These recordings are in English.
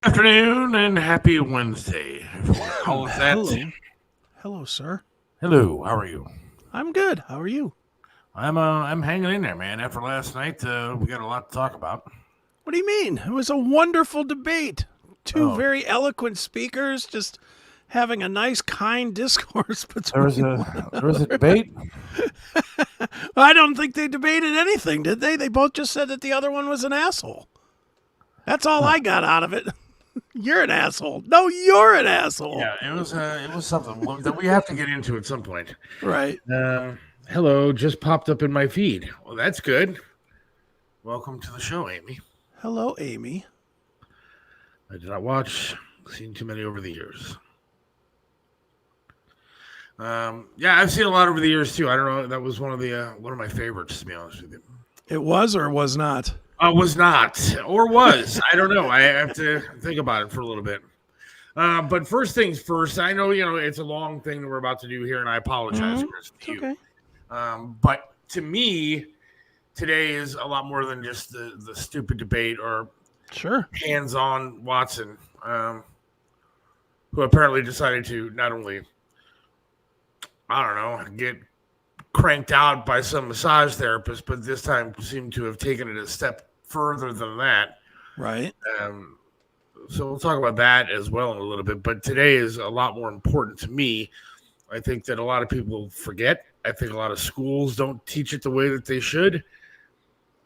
Afternoon and happy Wednesday. How was that? Hello. Hello, sir. Hello, how are you? I'm good. How are you? I'm hanging in there, man. After last night, we got a lot to talk about. What do you mean? It was a wonderful debate. Two Oh, very eloquent speakers just having a nice, kind discourse there was between one a another. debate. I don't think they debated anything, did they? They both just said that the other one was an asshole. That's all Huh. I got out of it. You're an asshole. No, you're an asshole. Yeah, it was something that we have to get into at some point. Right. Hello, just popped up in my feed. Well, that's good. Welcome to the show, Amy. Hello, Amy. I did not watch. Seen too many over the years. Yeah, I've seen a lot over the years too. I don't know. That was one of my favorites, to be honest with you. It was or was not? Was not or was. I don't know. I have to think about it for a little bit. But first things first, I know it's a long thing that we're about to do here, and I apologize, Chris, It's to you. okay. But to me, today is a lot more than just the stupid debate or Sure. hands-on Watson, who apparently decided to not only I don't know get cranked out by some massage therapist, but this time seemed to have taken it a step further than that. Right. Um, so we'll talk about that as well in a little bit. But today is a lot more important to me. I think that a lot of people forget. I think a lot of schools don't teach it the way that they should.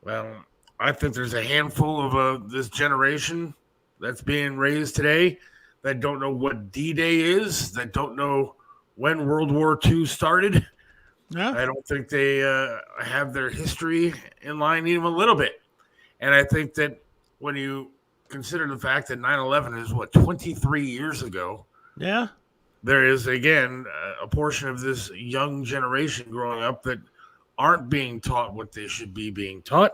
Well, I think there's a handful of this generation that's being raised today that don't know what D-Day is, that don't know when World War II started. Yeah. I don't think they have their history in line even a little bit. And I think that when you consider the fact that 9/11 is 23 years ago, Yeah. there is again a portion of this young generation growing up that aren't being taught what they should be being taught,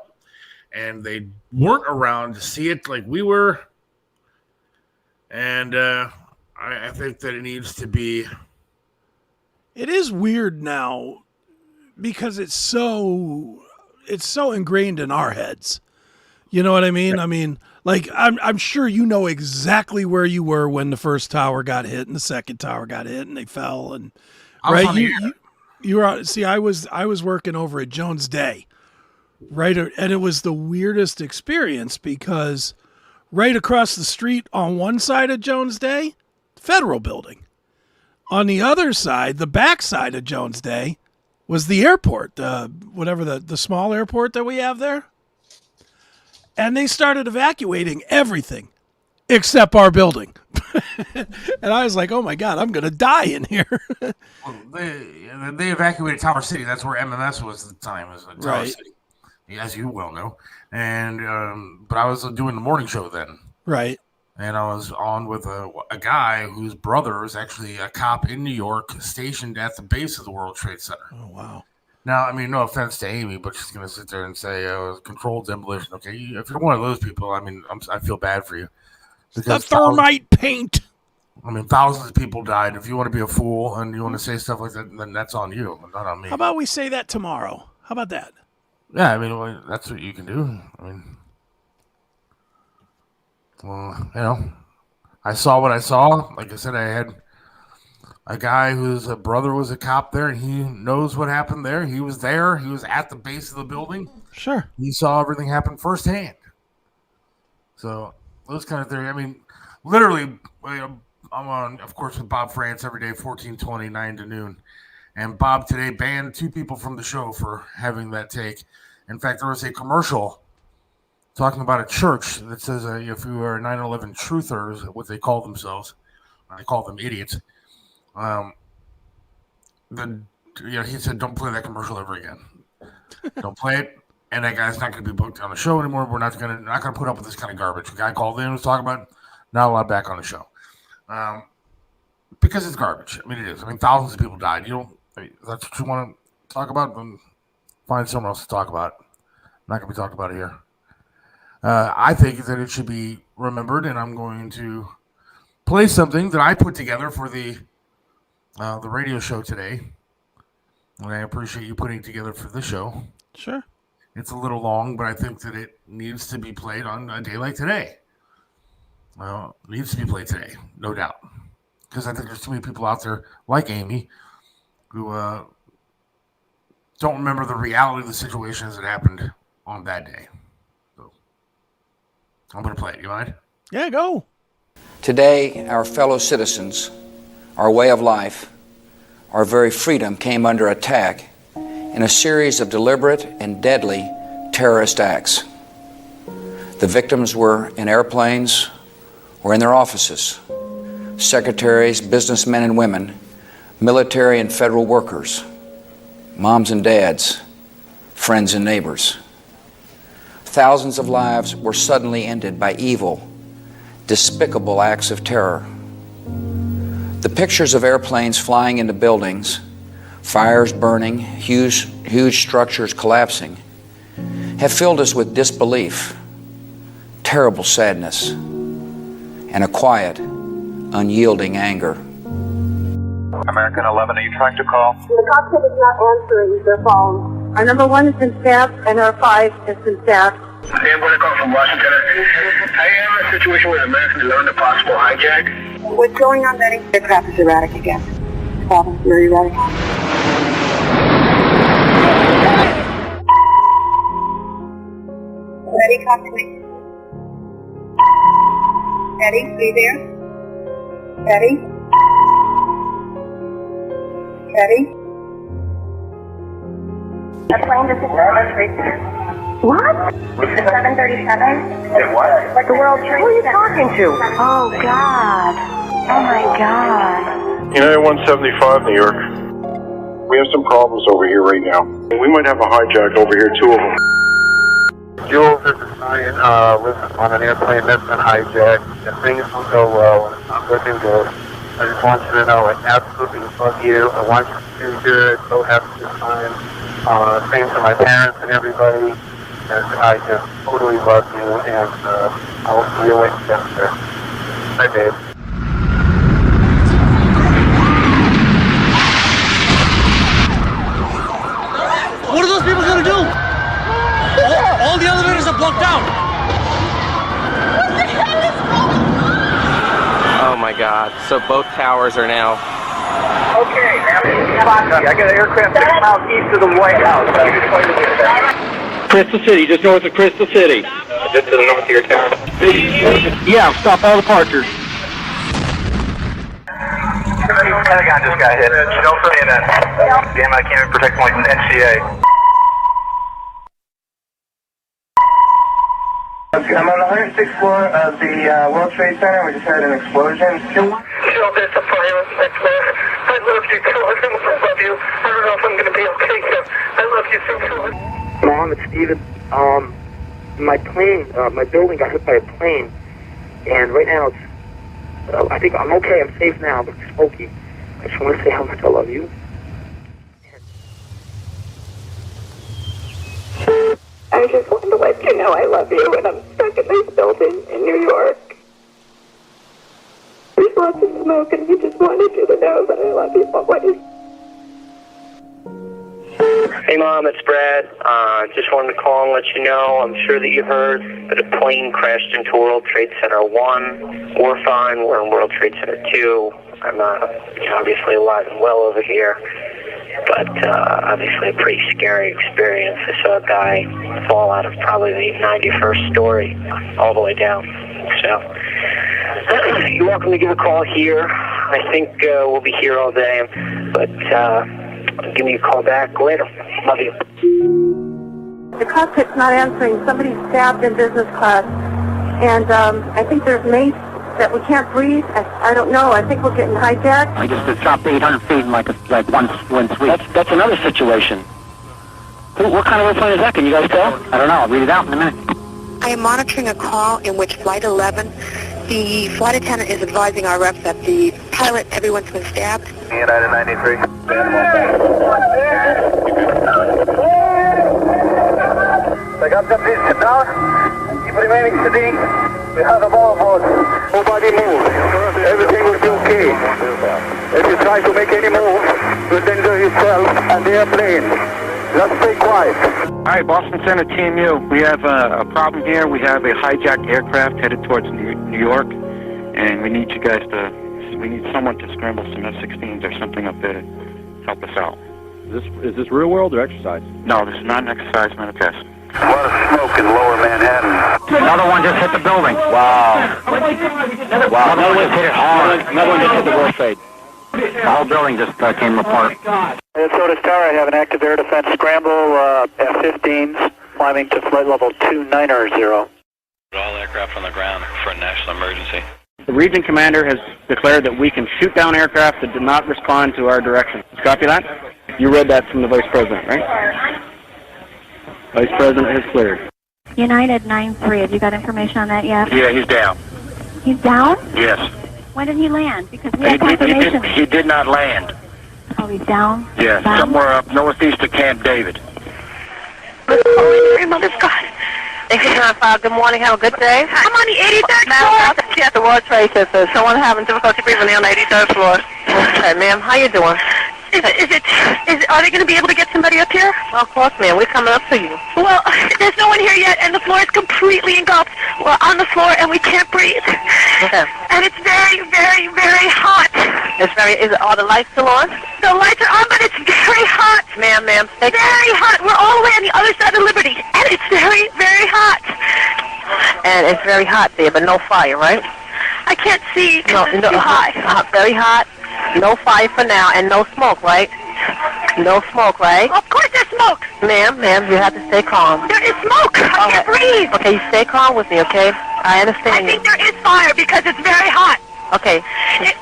and they weren't around to see it like we were. And I think that it needs to be. It is weird now because it's so ingrained in our heads. You know what I mean? I mean, like I'm sure you know exactly where you were when the first tower got hit and the second tower got hit and they fell and I was right on the you were out, see I was working over at Jones Day, right, and it was the weirdest experience because right across the street on one side of Jones Day, Federal Building. On the other side, the back side of Jones Day was the airport, whatever the small airport that we have there. And they started evacuating everything except our building. And I was like, oh my God, I'm going to die in here. well, they evacuated Tower City. That's where MMS was at the time, was Tower Right, City, as you well know. And but I was doing the morning show then, right. and I was on with a guy whose brother is actually a cop in New York, stationed at the base of the World Trade Center. Oh, wow. Now, I mean, no offense to Amy, but she's going to sit there and say, controlled demolition. Okay, if you're one of those people, I mean, I feel bad for you The because thermite paint. I mean, thousands of people died. If you want to be a fool and you want to say stuff like that, then that's on you, not on How me. about we say that tomorrow? How about that? Yeah, I mean, well, that's what you can do. I mean, well, I saw what I saw. Like I said, I had a guy whose brother was a cop there, and he knows what happened there. He was there. He was at the base of the building. Sure. He saw everything happen firsthand. So those kind of things. I mean, literally, I'm on, of course, with Bob France every day, 14:20, 9 to noon. And Bob today banned two people from the show for having that take. In fact, there was a commercial talking about a church that says if you are 9/11 truthers, what they call themselves, I call them idiots. Um, then he said, don't play that commercial ever again. Don't play it. And that guy's not going to be booked on the show anymore. We're not going to put up with this kind of garbage. The guy called in was talking about not allowed back on the show um, because it's garbage. I mean, it is. I mean, thousands of people died. You don't. I mean, if that's what you want to talk about, then find someone else to talk about. I'm not going to be talking about it here. I think that it should be remembered, and I'm going to play something that I put together for the radio show today. And I appreciate you putting it together for the show. Sure. It's a little long, but I think that it needs to be played on a day like today. Well, it needs to be played today, no doubt. Because I think there's too many people out there like Amy who don't remember the reality of the situations that happened on that day. So I'm going to play it. You mind? Yeah, go. Today, our fellow citizens, our way of life, our very freedom came under attack in a series of deliberate and deadly terrorist acts. The victims were in airplanes or in their offices. Secretaries, businessmen and women, military and federal workers, moms and dads, friends and neighbors. Thousands of lives were suddenly ended by evil, despicable acts of terror. The pictures of airplanes flying into buildings, fires burning, huge structures collapsing, have filled us with disbelief, terrible sadness, and a quiet, unyielding anger. American 11, are you trying to call? The cockpit is not answering their phone. Our number 1 has been staffed and our 5 has been staffed. Hey, I'm going to call from Washington. I am in a situation with American 11, a possible hijack. What's going on, Betty? The aircraft is erratic again. Problem, very erratic. Betty, talk to me. Betty, are you there? Betty? Betty? A plane just exploded. What? 737. Hey, what? The World Trade Center. Who are you talking to? Oh, God. Oh, my God. United 175, New York. We have some problems over here right now. We might have a hijack over here, 2 of them. Jules, this is Ryan. Lives on an airplane that's been hijacked. If things don't go well, and it's not looking good, I just want you to know I absolutely love you. I want you to do good. So happy to find. Same to my parents and everybody. And I just totally love you, and I'll see you later, Jennifer. Bye, babe. What are those people gonna do? All the elevators are blocked out. What the hell is going on? Oh my God. So both towers are now. Okay, I got an aircraft 6 miles east of the White House. Crystal City, just north of Crystal City. Just to the north of your town. Yeah, stop all departures. Pentagon just got hit. Don't say that. Damn, I can't even protect my NCA. I'm on the 106th floor of the World Trade Center. We just had an explosion. It's a fire. I love you too. I love you. I don't know if I'm going to be okay here. I love you so much. Mom, it's Steven. My plane, my building got hit by a plane, and right now it's, I think I'm okay, I'm safe now, but it's smoky. I just want to say how much I love you. I just wanted to let you know I love you, and I'm stuck in this building in New York. There's lots of smoke, and we just wanted you to know that I love you always. Hey Mom, it's Brad. Just wanted to call and let you know, I'm sure that you heard that a plane crashed into World Trade Center 1. We're fine, we're in World Trade Center 2. I'm obviously alive and well over here, but obviously a pretty scary experience. I saw a guy fall out of probably the 91st story all the way down. So, you're welcome to give a call here. I think we'll be here all day, but give me a call back later. Love you. The cockpit's not answering. Somebody's stabbed in business class, and I think there's mace that we can't breathe. I don't know. I think we're getting hijacked. I just dropped 800 feet in like one sweep. That's another situation. What kind of airplane is that? Can you guys tell? I don't know. I'll read it out in a minute. I am monitoring a call in which Flight 11, the flight attendant is advising our reps that the pilot, everyone's been stabbed. United 93. Helicopter, please sit down. Keep remaining sitting. We have a ball board. Nobody move. Everything will be okay. If you try to make any move, you'll endanger yourself and the airplane. Just stay quiet. All right, Boston Center, Team U. We have a problem here. We have a hijacked aircraft headed towards New York. and we need you guys to, we need someone to scramble some F-16s or something up there to help us out. Is this real world or exercise? No, this is not an exercise manifest. A lot of smoke in lower Manhattan. Another one just hit the building. Wow. Wow, another one hit it hard. Another one just hit the World Trade. The whole building just came apart. Minnesota's Tower, I have an active air defense scramble, F-15s, climbing to flight level 2900. All aircraft on the ground for a national emergency. The region commander has declared that we can shoot down aircraft that do not respond to our direction. Copy that? You read that from the Vice President, right? Vice President has cleared. United 9-3, have you got information on that yet? Yeah, he's down. He's down? Yes. When did he land? Because we have confirmation. He did not land. Oh, he's down? Yes, Bound? somewhere up northeast of Camp David. Holy Mother God. Thank you, John 5. Good morning. Have a good day. I'm on the 83rd floor. At the World Trade Center. Someone having difficulty breathing on the 83rd floor. Okay, ma'am. How you doing? Are they going to be able to get somebody up here? Well, of course, ma'am. We're coming up to you. Well, there's no one here yet, and the floor is completely engulfed. We're on the floor, and we can't breathe. Okay. And it's very, very, very hot. Are the lights still on? The lights are on, but it's very hot. Ma'am. Very hot. We're all the way on the other side of Liberty, and it's very, very hot. And it's very hot there, but no fire, right? I can't see. No, it's too high. Very hot. No fire for now, and no smoke, right? No smoke, right? Of course there's smoke. Ma'am, you have to stay calm. There is smoke. I can't breathe. Okay, you stay calm with me, okay? I understand. I think there is fire because it's very hot. Okay.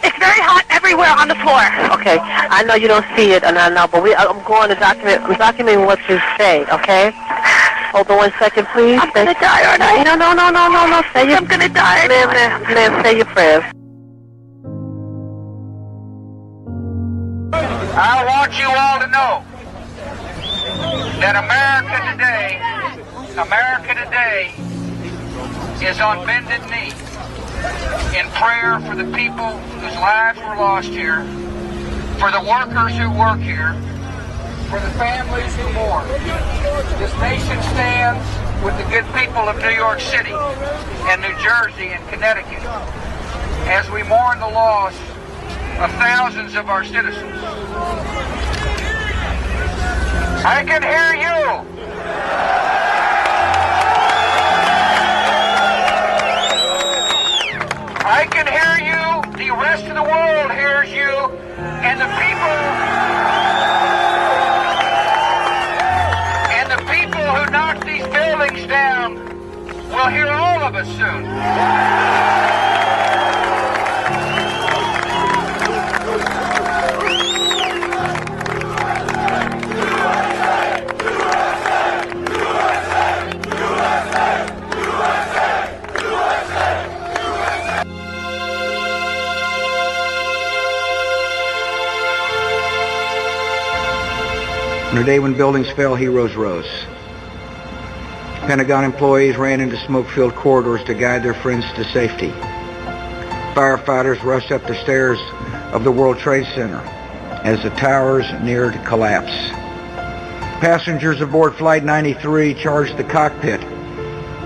It's very hot everywhere on the floor. Okay. I know you don't see it, and I know, but I'm going to document. I'm documenting what you say, okay? Hold on 1 second, please. I'm gonna die, aren't I? No. I'm gonna die. Ma'am, say your prayers. I want you all to know that America today is on bended knee in prayer for the people whose lives were lost here, for the workers who work here, for the families who mourn. This nation stands with the good people of New York City and New Jersey and Connecticut as we mourn the loss of thousands of our citizens. I can hear you. I can hear you. The rest of the world hears you. And the people who knocked these buildings down will hear all of us soon. On a day when buildings fell, heroes rose. Pentagon employees ran into smoke-filled corridors to guide their friends to safety. Firefighters rushed up the stairs of the World Trade Center as the towers neared collapse. Passengers aboard Flight 93 charged the cockpit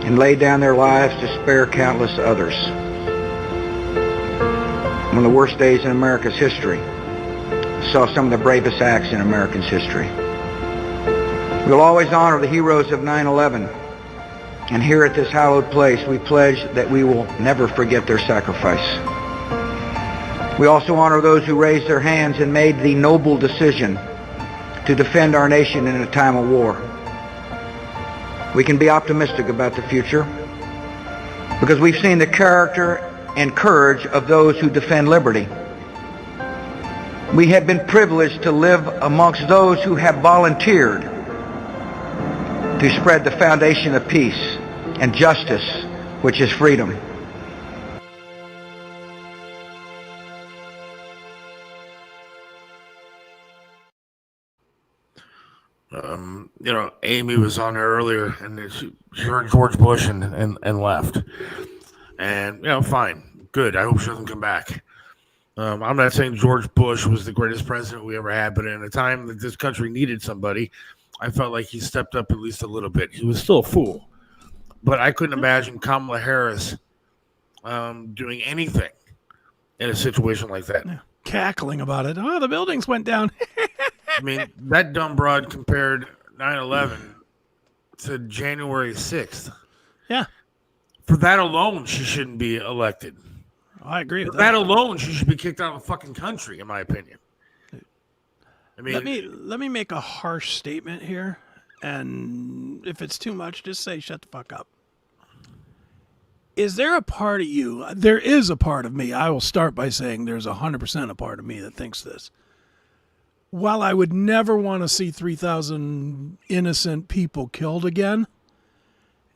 and laid down their lives to spare countless others. One of the worst days in America's history saw some of the bravest acts in America's history. We'll always honor the heroes of 9/11, and here at this hallowed place we pledge that we will never forget their sacrifice. We also honor those who raised their hands and made the noble decision to defend our nation in a time of war. We can be optimistic about the future because we've seen the character and courage of those who defend liberty. We have been privileged to live amongst those who have volunteered to spread the foundation of peace and justice, which is freedom. Amy was on there earlier, and she heard George Bush and left. And, fine. Good. I hope she doesn't come back. I'm not saying George Bush was the greatest president we ever had, but in a time that this country needed somebody, I felt like he stepped up at least a little bit. He was still a fool. But I couldn't imagine Kamala Harris doing anything in a situation like that. Cackling about it. Oh, the buildings went down. I mean, that dumb broad compared 9/11 to January 6th. Yeah. For that alone, she shouldn't be elected. I agree with that. For that alone, she should be kicked out of the fucking country, in my opinion. I mean, let me make a harsh statement here, and if it's too much, just say shut the fuck up. Is there a part of you? There is a part of me. I will start by saying there's 100% a part of me that thinks this. While I would never want to see 3,000 innocent people killed again,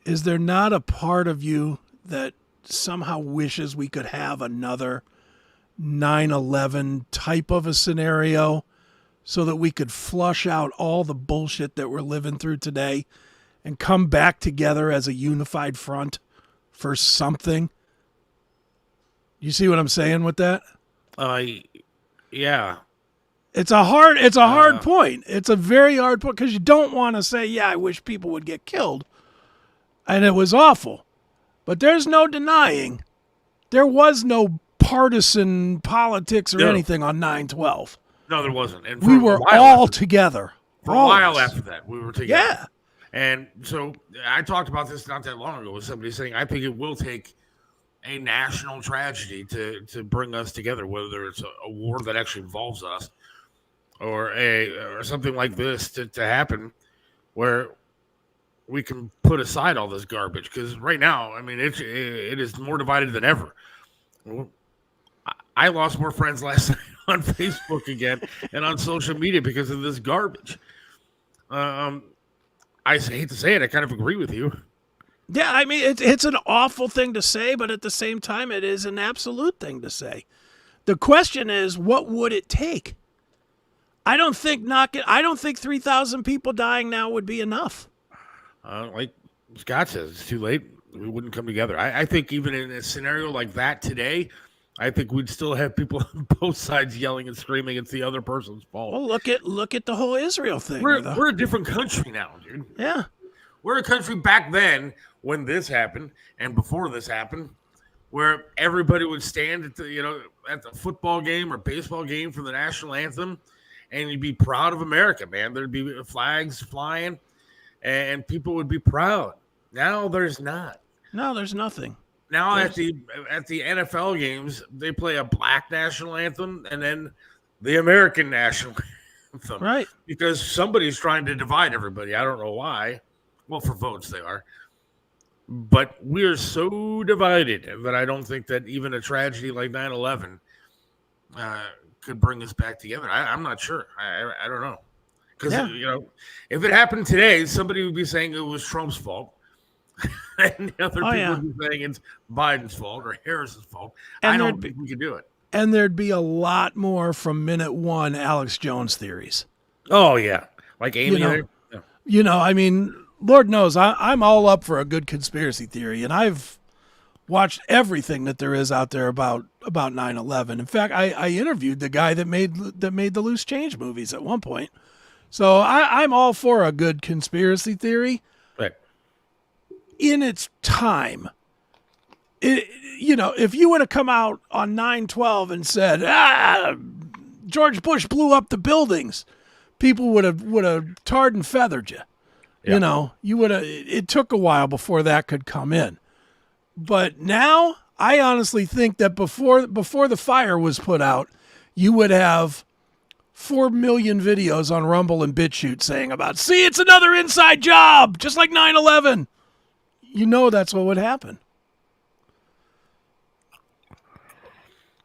is there not a part of you that somehow wishes we could have another 9/11 type of a scenario so that we could flush out all the bullshit that we're living through today and come back together as a unified front for something? You see what I'm saying with that? Yeah. It's a hard point. It's a very hard point because you don't want to say, yeah, I wish people would get killed. And it was awful. But there's no denying there was no partisan politics or anything on 9/12. No, there wasn't. And we were all together. For a while after that, we were together. Yeah. And so I talked about this not that long ago with somebody saying, I think it will take a national tragedy to bring us together, whether it's a war that actually involves us or something like this to happen where we can put aside all this garbage. Because right now, I mean, it is more divided than ever. I lost more friends last night on Facebook again and on social media because of this garbage. I hate to say it, I kind of agree with you. Yeah, I mean, it's an awful thing to say, but at the same time, it is an absolute thing to say. The question is, what would it take? I don't think 3,000 people dying now would be enough. Like Scott says, it's too late. We wouldn't come together. I think even in a scenario like that today, I think we'd still have people on both sides yelling and screaming it's the other person's fault. Well, look at the whole Israel thing. We're a different country now, dude. Yeah. We're a country back then when this happened and before this happened where everybody would stand at the football game or baseball game for the national anthem and you'd be proud of America, man. There'd be flags flying and people would be proud. Now there's not. No, there's nothing. Now at the NFL games, they play a black national anthem and then the American national anthem. Right. Because somebody's trying to divide everybody. I don't know why. Well, for votes they are. But we're so divided that I don't think that even a tragedy like 9/11 could bring us back together. I'm not sure. I don't know. Because, if it happened today, somebody would be saying it was Trump's fault. And the other people would be saying it's Biden's fault or Harris's fault. I don't think we could do it. And there'd be a lot more from minute one Alex Jones theories. Oh, yeah. Like Amy there? Yeah. I mean, Lord knows I'm all up for a good conspiracy theory. And I've watched everything that there is out there about 9/11. In fact, I interviewed the guy that made the Loose Change movies at one point. So I'm all for a good conspiracy theory. Right. In its time. If you would have come out on 9/12 and said, George Bush blew up the buildings, people would have tarred and feathered you. Yeah. You would have. It took a while before that could come in. But now, I honestly think that before the fire was put out, you would have 4 million videos on Rumble and BitChute saying about, see, it's another inside job, just like 9/11. That's what would happen.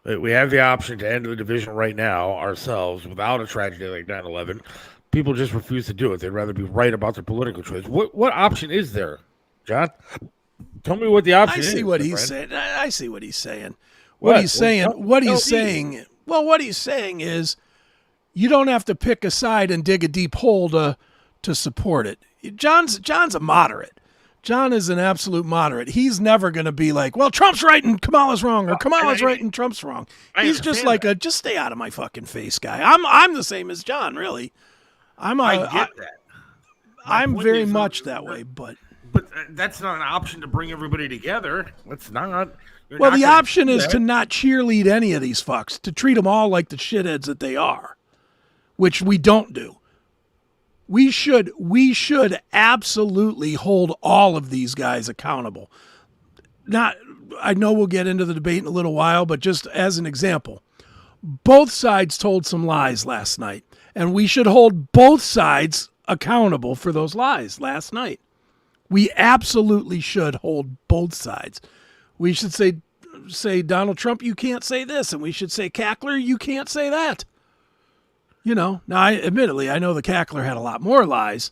We have the option to end the division right now ourselves without a tragedy like 9/11. People just refuse to do it. They'd rather be right about their political choice. What option is there, John? Tell me what the option is. I see what he's saying. I see what he's saying. What he's saying is you don't have to pick a side and dig a deep hole to support it. John's a moderate. John is an absolute moderate. He's never going to be like, well, Trump's right and Kamala's wrong, or Kamala's right and Trump's wrong. He's just like just stay out of my fucking face guy. I'm the same as John, really. I get that. I'm very much that way, but that's not an option to bring everybody together. It's not. Well, the option is to not cheerlead any of these fucks, to treat them all like the shitheads that they are, which we don't do. We should absolutely hold all of these guys accountable. I know we'll get into the debate in a little while, but just as an example, both sides told some lies last night, and we should hold both sides accountable for those lies last night. We absolutely should hold both sides. We should say Donald Trump, you can't say this, and we should say Cackler, you can't say that. Now, admittedly, I know the Cackler had a lot more lies,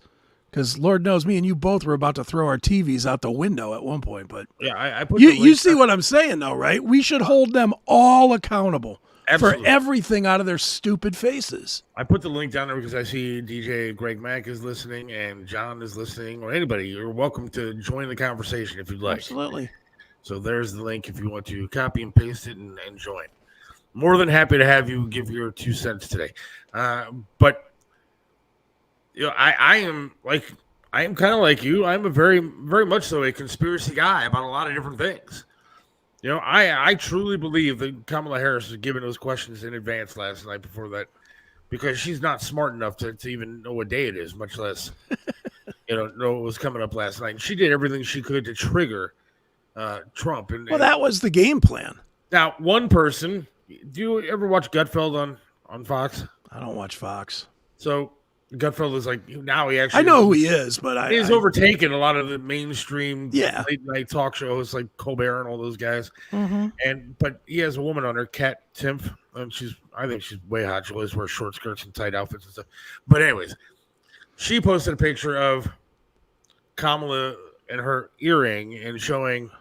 because Lord knows me and you both were about to throw our TVs out the window at one point. But yeah, I put you see what I'm saying, though, right? We should hold them all accountable Absolutely. for everything out of their stupid faces. I put the link down there because I see DJ Greg Mack is listening and John is listening, or anybody. You're welcome to join the conversation if you'd like. Absolutely. So there's the link if you want to copy and paste it and join. More than happy to have you give your 2 cents today. But I am kind of like you. I'm a very, very much so a conspiracy guy about a lot of different things. I truly believe that Kamala Harris was given those questions in advance last night before that, because she's not smart enough to even know what day it is, much less know what was coming up last night. And she did everything she could to trigger Trump. Well, that was the game plan. Now, one person. Do you ever watch Gutfeld on Fox? I don't watch Fox. So Gutfeld is like, now he actually... I know who he is, but he's overtaken a lot of the mainstream late night talk shows like Colbert and all those guys. Mm-hmm. But he has a woman on there, Kat Timpf, and I think she's way hot. She always wears short skirts and tight outfits and stuff. But anyways, she posted a picture of Kamala and her earring and showing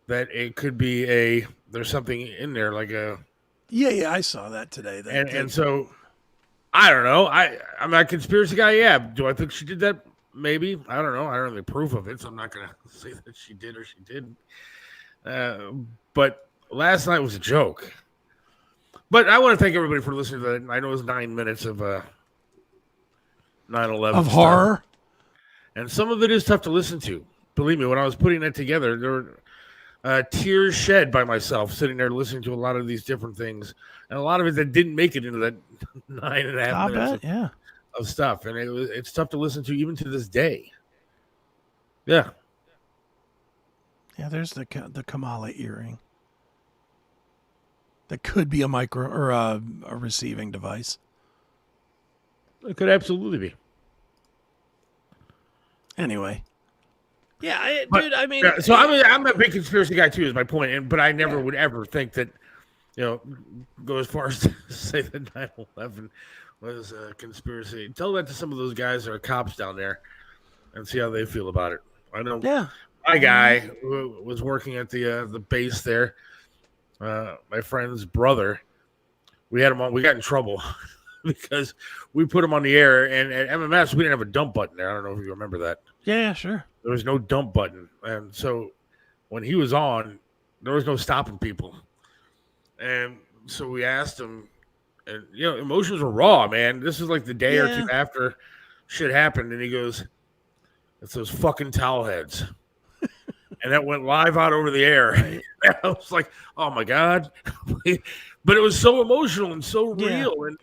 that it could be there's something in there like a... Yeah, I saw that today. And so, I don't know. I'm not a conspiracy guy. Yeah. Do I think she did that? Maybe. I don't know. I don't have any proof of it, so I'm not going to say that she did or she didn't. But last night was a joke. But I want to thank everybody for listening to that. I know it was 9 minutes of 9/11 of horror. And some of it is tough to listen to. Believe me, when I was putting that together, there were tears shed by myself sitting there listening to a lot of these different things, and a lot of it that didn't make it into that 9.5 minutes of stuff, and it's tough to listen to even to this day. Yeah, there's the Kamala earring. That could be a micro or a receiving device. It could absolutely be. Anyway. Yeah, dude. I mean, so I'm a big conspiracy guy too. Is my point, but I never would ever think that, go as far as to say that 9/11 was a conspiracy. Tell that to some of those guys that are cops down there, and see how they feel about it. I know. Yeah. My guy who was working at the base there, my friend's brother, we had him on. We got in trouble because we put him on the air, and at MMS we didn't have a dump button there. I don't know if you remember that. Yeah, sure. There was no dump button. And so when he was on, there was no stopping people. And so we asked him, and, emotions were raw, man. This was like the day or two after shit happened. And he goes, it's those fucking towel heads. And that went live out over the air. Right. I was like, oh, my God. But it was so emotional and so real. And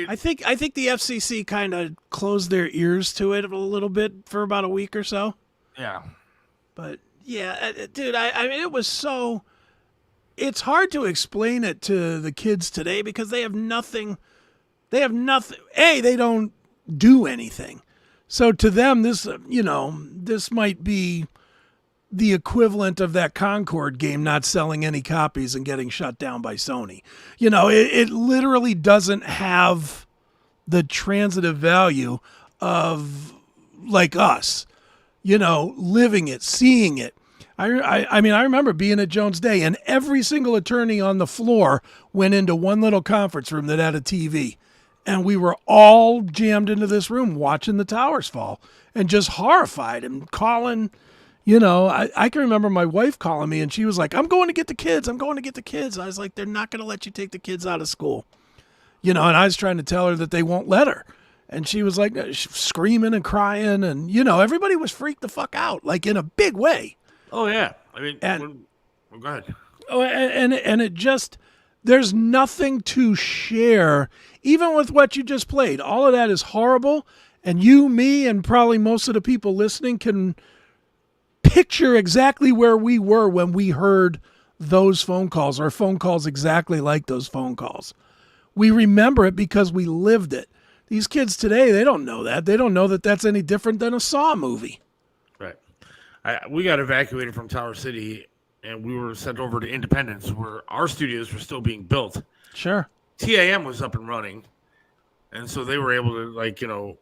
I think the FCC kind of closed their ears to it a little bit for about a week or so. Yeah. But yeah, dude, I mean, it was so, it's hard to explain it to the kids today because they have nothing. They don't do anything. So to them, this might be the equivalent of that Concord game not selling any copies and getting shut down by Sony. It literally doesn't have the transitive value of like us, living it, seeing it. I mean, I remember being at Jones Day and every single attorney on the floor went into one little conference room that had a TV. And we were all jammed into this room watching the towers fall and just horrified and calling, I can remember my wife calling me and she was like, I'm going to get the kids. I was like, they're not going to let you take the kids out of school. And I was trying to tell her that they won't let her. And she was like screaming and crying. And, everybody was freaked the fuck out, like in a big way. Oh, yeah. I mean, go ahead. Oh, and it just, there's nothing to share, even with what you just played. All of that is horrible, and you, me, and probably most of the people listening can picture exactly where we were when we heard those phone calls, or phone calls exactly like those phone calls. We remember it because we lived it. These kids today, they don't know that. They don't know that that's any different than a Saw movie. Right. We got evacuated from Tower City, and we were sent over to Independence, where our studios were still being built. Sure. TAM was up and running, and so they were able to,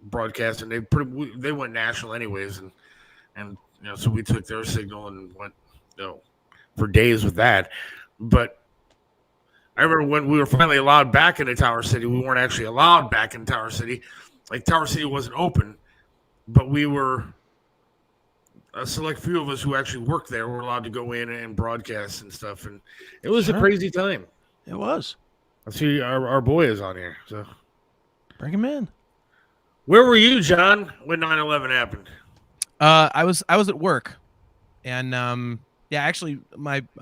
broadcast, and they went national anyways, and so we took their signal and went, for days with that. But I remember when we were finally allowed back into Tower City, we weren't actually allowed back in Tower City. Like, Tower City wasn't open, but we were, a select few of us who actually worked there were allowed to go in and broadcast and stuff. And it was a crazy time. It was. I see our boy is on here. So bring him in. Where were you, John, when 9/11 happened? I was at work, and actually,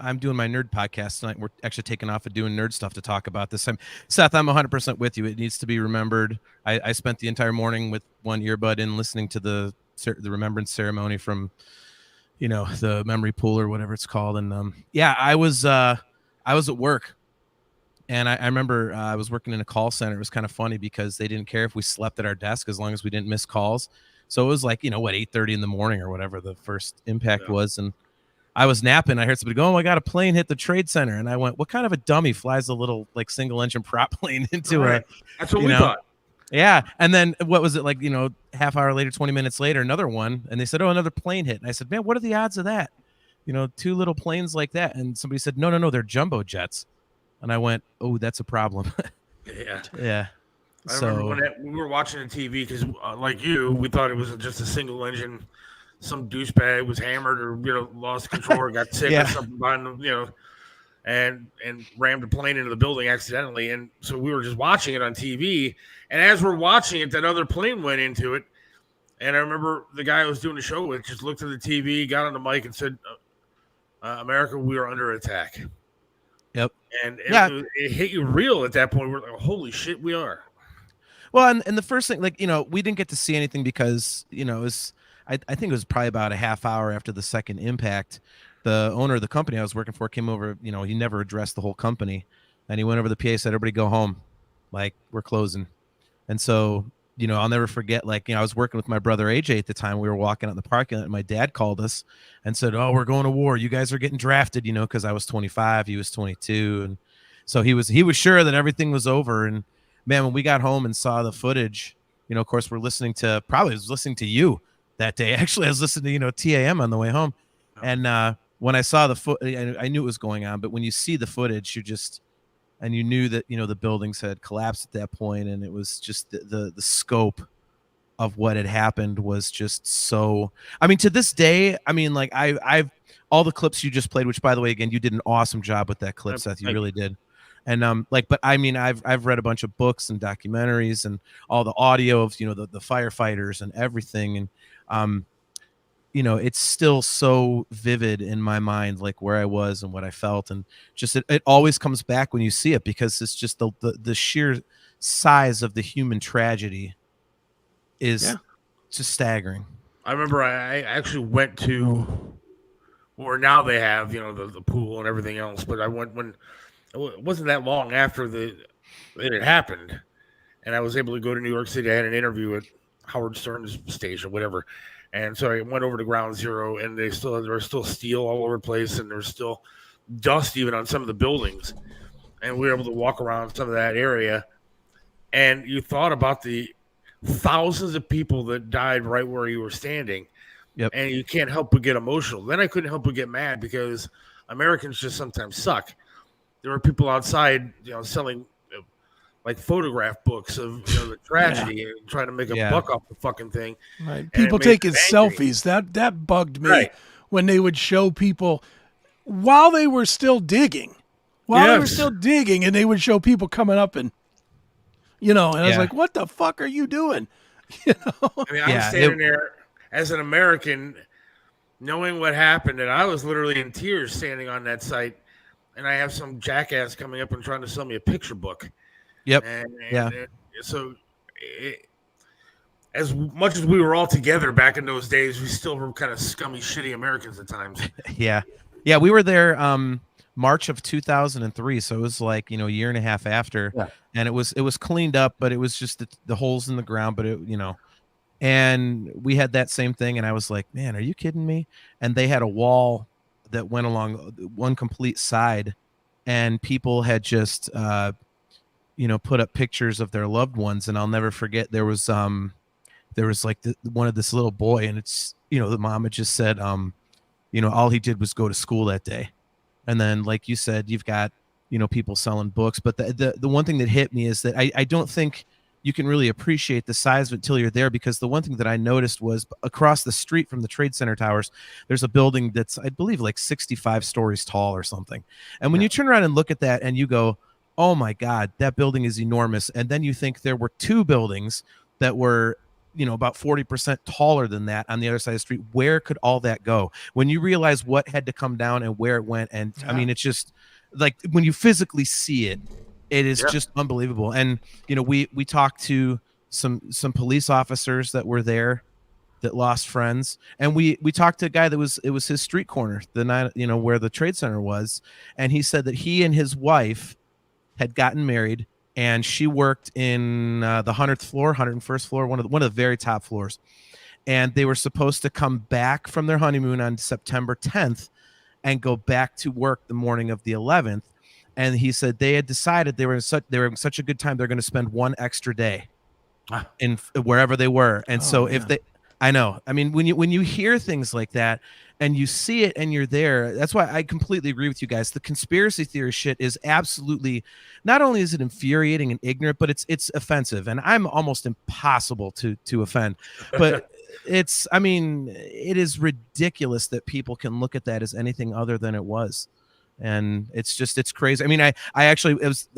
I'm doing my nerd podcast tonight. We're actually taking off and doing nerd stuff to talk about this. Seth, I'm 100% with you. It needs to be remembered. I spent the entire morning with one earbud in listening to the remembrance ceremony from, the memory pool or whatever it's called. And I was at work, and I remember I was working in a call center. It was kind of funny because they didn't care if we slept at our desk as long as we didn't miss calls. So it was like, 8:30 in the morning or whatever the first impact was. And I was napping. I heard somebody go, "Oh my God, a plane hit the Trade Center." And I went, "What kind of a dummy flies a little single engine prop plane into a?" That's what we thought. Yeah. And then what was it like, half hour later, 20 minutes later, another one. And they said, "Oh, another plane hit." And I said, "Man, what are the odds of that? Two little planes like that." And somebody said, No, they're jumbo jets. And I went, "Oh, that's a problem." Yeah. Yeah. I remember when we were watching the TV because, like you, we thought it was just a single engine. Some douchebag was hammered or lost control or got sick or something behind them, and rammed a plane into the building accidentally. And so we were just watching it on TV. And as we're watching it, that other plane went into it. And I remember the guy I was doing the show with just looked at the TV, got on the mic, and said, "America, we are under attack." Yep. And it hit you real at that point. We're like, "Holy shit, we are." Well, and the first thing, we didn't get to see anything because, it was, I think it was probably about a half hour after the second impact. The owner of the company I was working for came over, he never addressed the whole company. And he went over the PA, said, "Everybody go home. We're closing." And so, I'll never forget, I was working with my brother AJ at the time. We were walking out in the parking lot, and my dad called us and said, "Oh, we're going to war. You guys are getting drafted," because I was 25, he was 22. And so he was sure that everything was over. And man, when we got home and saw the footage, of course, I was listening to you that day. Actually, I was listening to, TAM on the way home. And when I saw the I knew it was going on, but when you see the footage, you knew that, the buildings had collapsed at that point, and it was just the scope of what had happened was just so, to this day, I've all the clips you just played, which, by the way, again, you did an awesome job with that clip, Seth. You really did. And I've read a bunch of books and documentaries and all the audio of, the firefighters and everything. And, it's still so vivid in my mind, where I was and what I felt. And just, it always comes back when you see it, because it's just the sheer size of the human tragedy is just staggering. I remember I actually went to where now they have, the pool and everything else. But I went when it wasn't that long after it had happened, and I was able to go to New York City. I had an interview at Howard Stern's station, whatever, and so I went over to Ground Zero, and there was still steel all over the place, and there's still dust even on some of the buildings, and we were able to walk around some of that area, and you thought about the thousands of people that died right where you were standing, and you can't help but get emotional. Then I couldn't help but get mad because Americans just sometimes suck. There were people outside, selling photograph books of the tragedy and trying to make a buck off the fucking thing. Right. People taking selfies. That bugged me when they would show people while they were still digging. They were still digging, and they would show people coming up and and I was like, "What the fuck are you doing?" I'm standing there as an American, knowing what happened, and I was literally in tears standing on that site, and I have some jackass coming up and trying to sell me a picture book. Yep. And so as much as we were all together back in those days, we still were kind of scummy, shitty Americans at times. Yeah. We were there March of 2003, so it was like, a year and a half after. Yeah. And it was cleaned up, but it was just the holes in the ground, but it, and we had that same thing, and I was like, man, are you kidding me? And they had a wall that went along one complete side, and people had just put up pictures of their loved ones. And I'll never forget, there was like one of this little boy, and it's, the mom had just said, all he did was go to school that day. And then, like you said, you've got, people selling books. But the one thing that hit me is that I don't think you can really appreciate the size of it until you're there, because the one thing that I noticed was across the street from the Trade Center towers, there's a building that's, I believe, like 65 stories tall or something. And when you turn around and look at that and you go, oh my God, that building is enormous. And then you think there were two buildings that were, about 40% taller than that on the other side of the street. Where could all that go? When you realize what had to come down and where it went. And I mean, it's just like when you physically see it, it is just unbelievable. And, we talked to some police officers that were there that lost friends. And we talked to a guy it was his street corner, the night, where the Trade Center was. And he said that he and his wife had gotten married, and she worked in the 101st floor, one of the very top floors. And they were supposed to come back from their honeymoon on September 10th and go back to work the morning of the 11th. And he said they had decided they were having such a good time, they're going to spend one extra day in wherever they were. And I know. I mean, when you hear things like that and you see it and you're there, that's why I completely agree with you guys. The conspiracy theory shit is absolutely, not only is it infuriating and ignorant, but it's offensive. And I'm almost impossible to offend. But it is ridiculous that people can look at that as anything other than it was. And it's crazy. I mean, I actually, it was,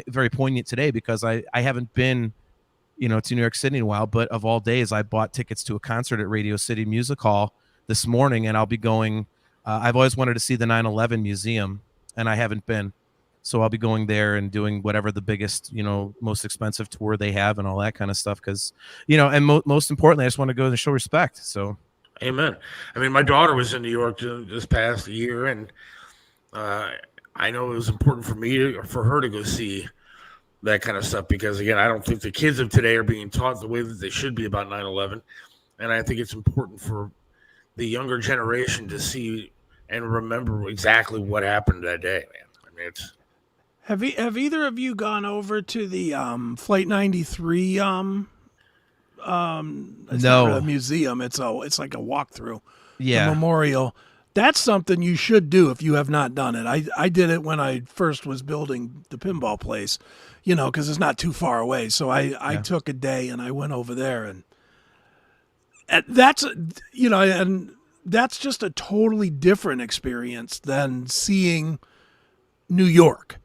very poignant today, because I haven't been, to New York City in a while, but of all days, I bought tickets to a concert at Radio City Music Hall this morning, and I'll be going. I've always wanted to see the 9/11 museum, and I haven't been, so I'll be going there and doing whatever the biggest, most expensive tour they have and all that kind of stuff. Because, and most importantly, I just want to go and show respect. So, amen. I mean, my daughter was in New York this past year, and I know it was important for her to go see that kind of stuff, because again, I don't think the kids of today are being taught the way that they should be about 9/11, and I think it's important for the younger generation to see and remember exactly what happened that day, man. I mean, it's. Have either of you gone over to the Flight 93 no museum? It's like a walkthrough. Yeah, the memorial. That's something you should do if you have not done it. I did it when I first was building the pinball place, because it's not too far away. So I took a day and I went over there, and that's, and that's just a totally different experience than seeing New York.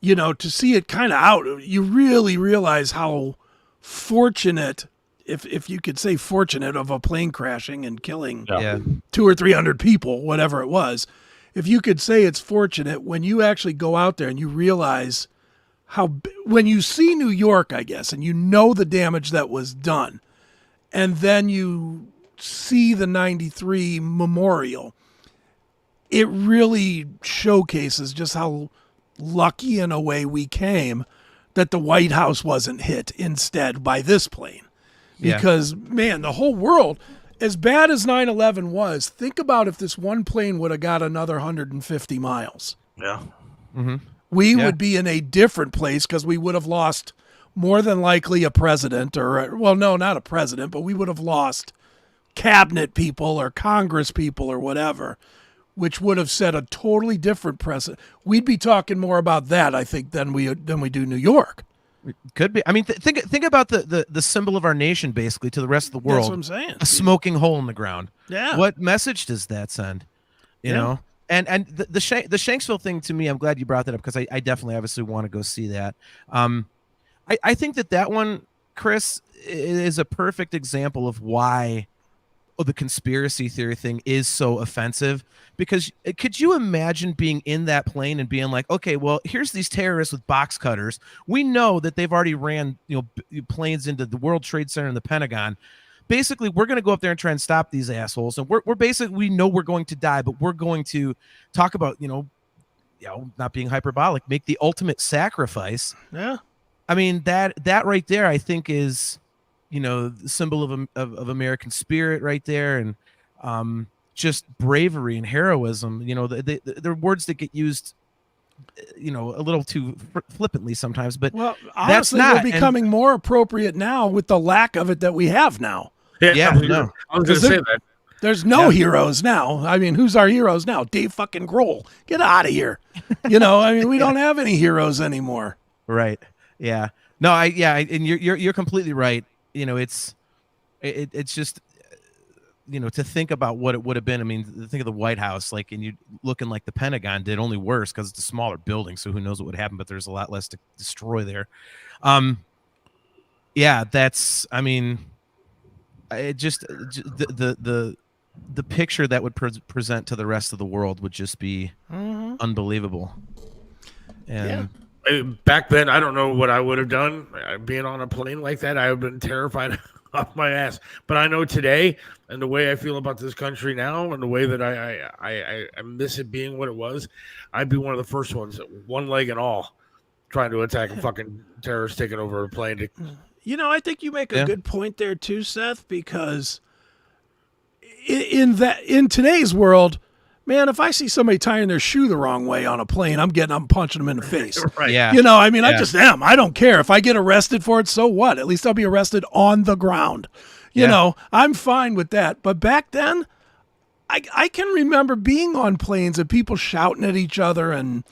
To see it kind of out, you really realize how fortunate, if you could say fortunate, of a plane crashing and killing 200 or 300 people, whatever it was. If you could say it's fortunate, when you actually go out there and you realize when you see New York, I guess, and the damage that was done, and then you see the 93 memorial, it really showcases just how lucky in a way we came that the White House wasn't hit instead by this plane. Because, man, the whole world, as bad as 9/11 was, think about if this one plane would have got another 150 miles. Yeah. Mm-hmm. We would be in a different place, because we would have lost more than likely a president, not a president, but we would have lost cabinet people or Congress people or whatever, which would have set a totally different precedent. We'd be talking more about that, I think, than we do New York. Could be. I mean, think about the symbol of our nation, basically, to the rest of the world. That's what I'm saying. A smoking hole in the ground. Yeah. What message does that send? You know? And the Shanksville thing, to me, I'm glad you brought that up, because I definitely obviously want to go see that. I think that one, Chris, is a perfect example of why the conspiracy theory thing is so offensive, because could you imagine being in that plane and being like, okay, well, here's these terrorists with box cutters. We know that they've already ran, planes into the World Trade Center and the Pentagon. Basically, we're going to go up there and try and stop these assholes. And we're basically, we know we're going to die, but we're going to talk about, not being hyperbolic, make the ultimate sacrifice. Yeah. I mean, that right there, I think is, the symbol of American spirit right there. And just bravery and heroism. They're words that get used, a little too flippantly sometimes, but honestly, they're becoming more appropriate now with the lack of it that we have now. Yeah, no. I was going to say that. There's no heroes now. I mean, who's our heroes now? Dave fucking Grohl. Get out of here. We don't have any heroes anymore. Right. Yeah. No, and you're completely right. It's just, to think about what it would have been. I mean, think of the White House, and you looking like the Pentagon did, only worse because it's a smaller building. So who knows what would happen, but there's a lot less to destroy there. It just the picture that would present to the rest of the world would just be unbelievable. And back then, I don't know what I would have done. Being on a plane like that, I would have been terrified off my ass. But I know today, and the way I feel about this country now, and the way that I miss it being what it was, I'd be one of the first ones, one leg and all, trying to attack a fucking terrorist taking over a plane. I think you make a good point there too, Seth, because in today's world, man, if I see somebody tying their shoe the wrong way on a plane, I'm punching them in the face. Right. Yeah. I just am. I don't care. If I get arrested for it, so what? At least I'll be arrested on the ground. I'm fine with that. But back then, I can remember being on planes and people shouting at each other. And,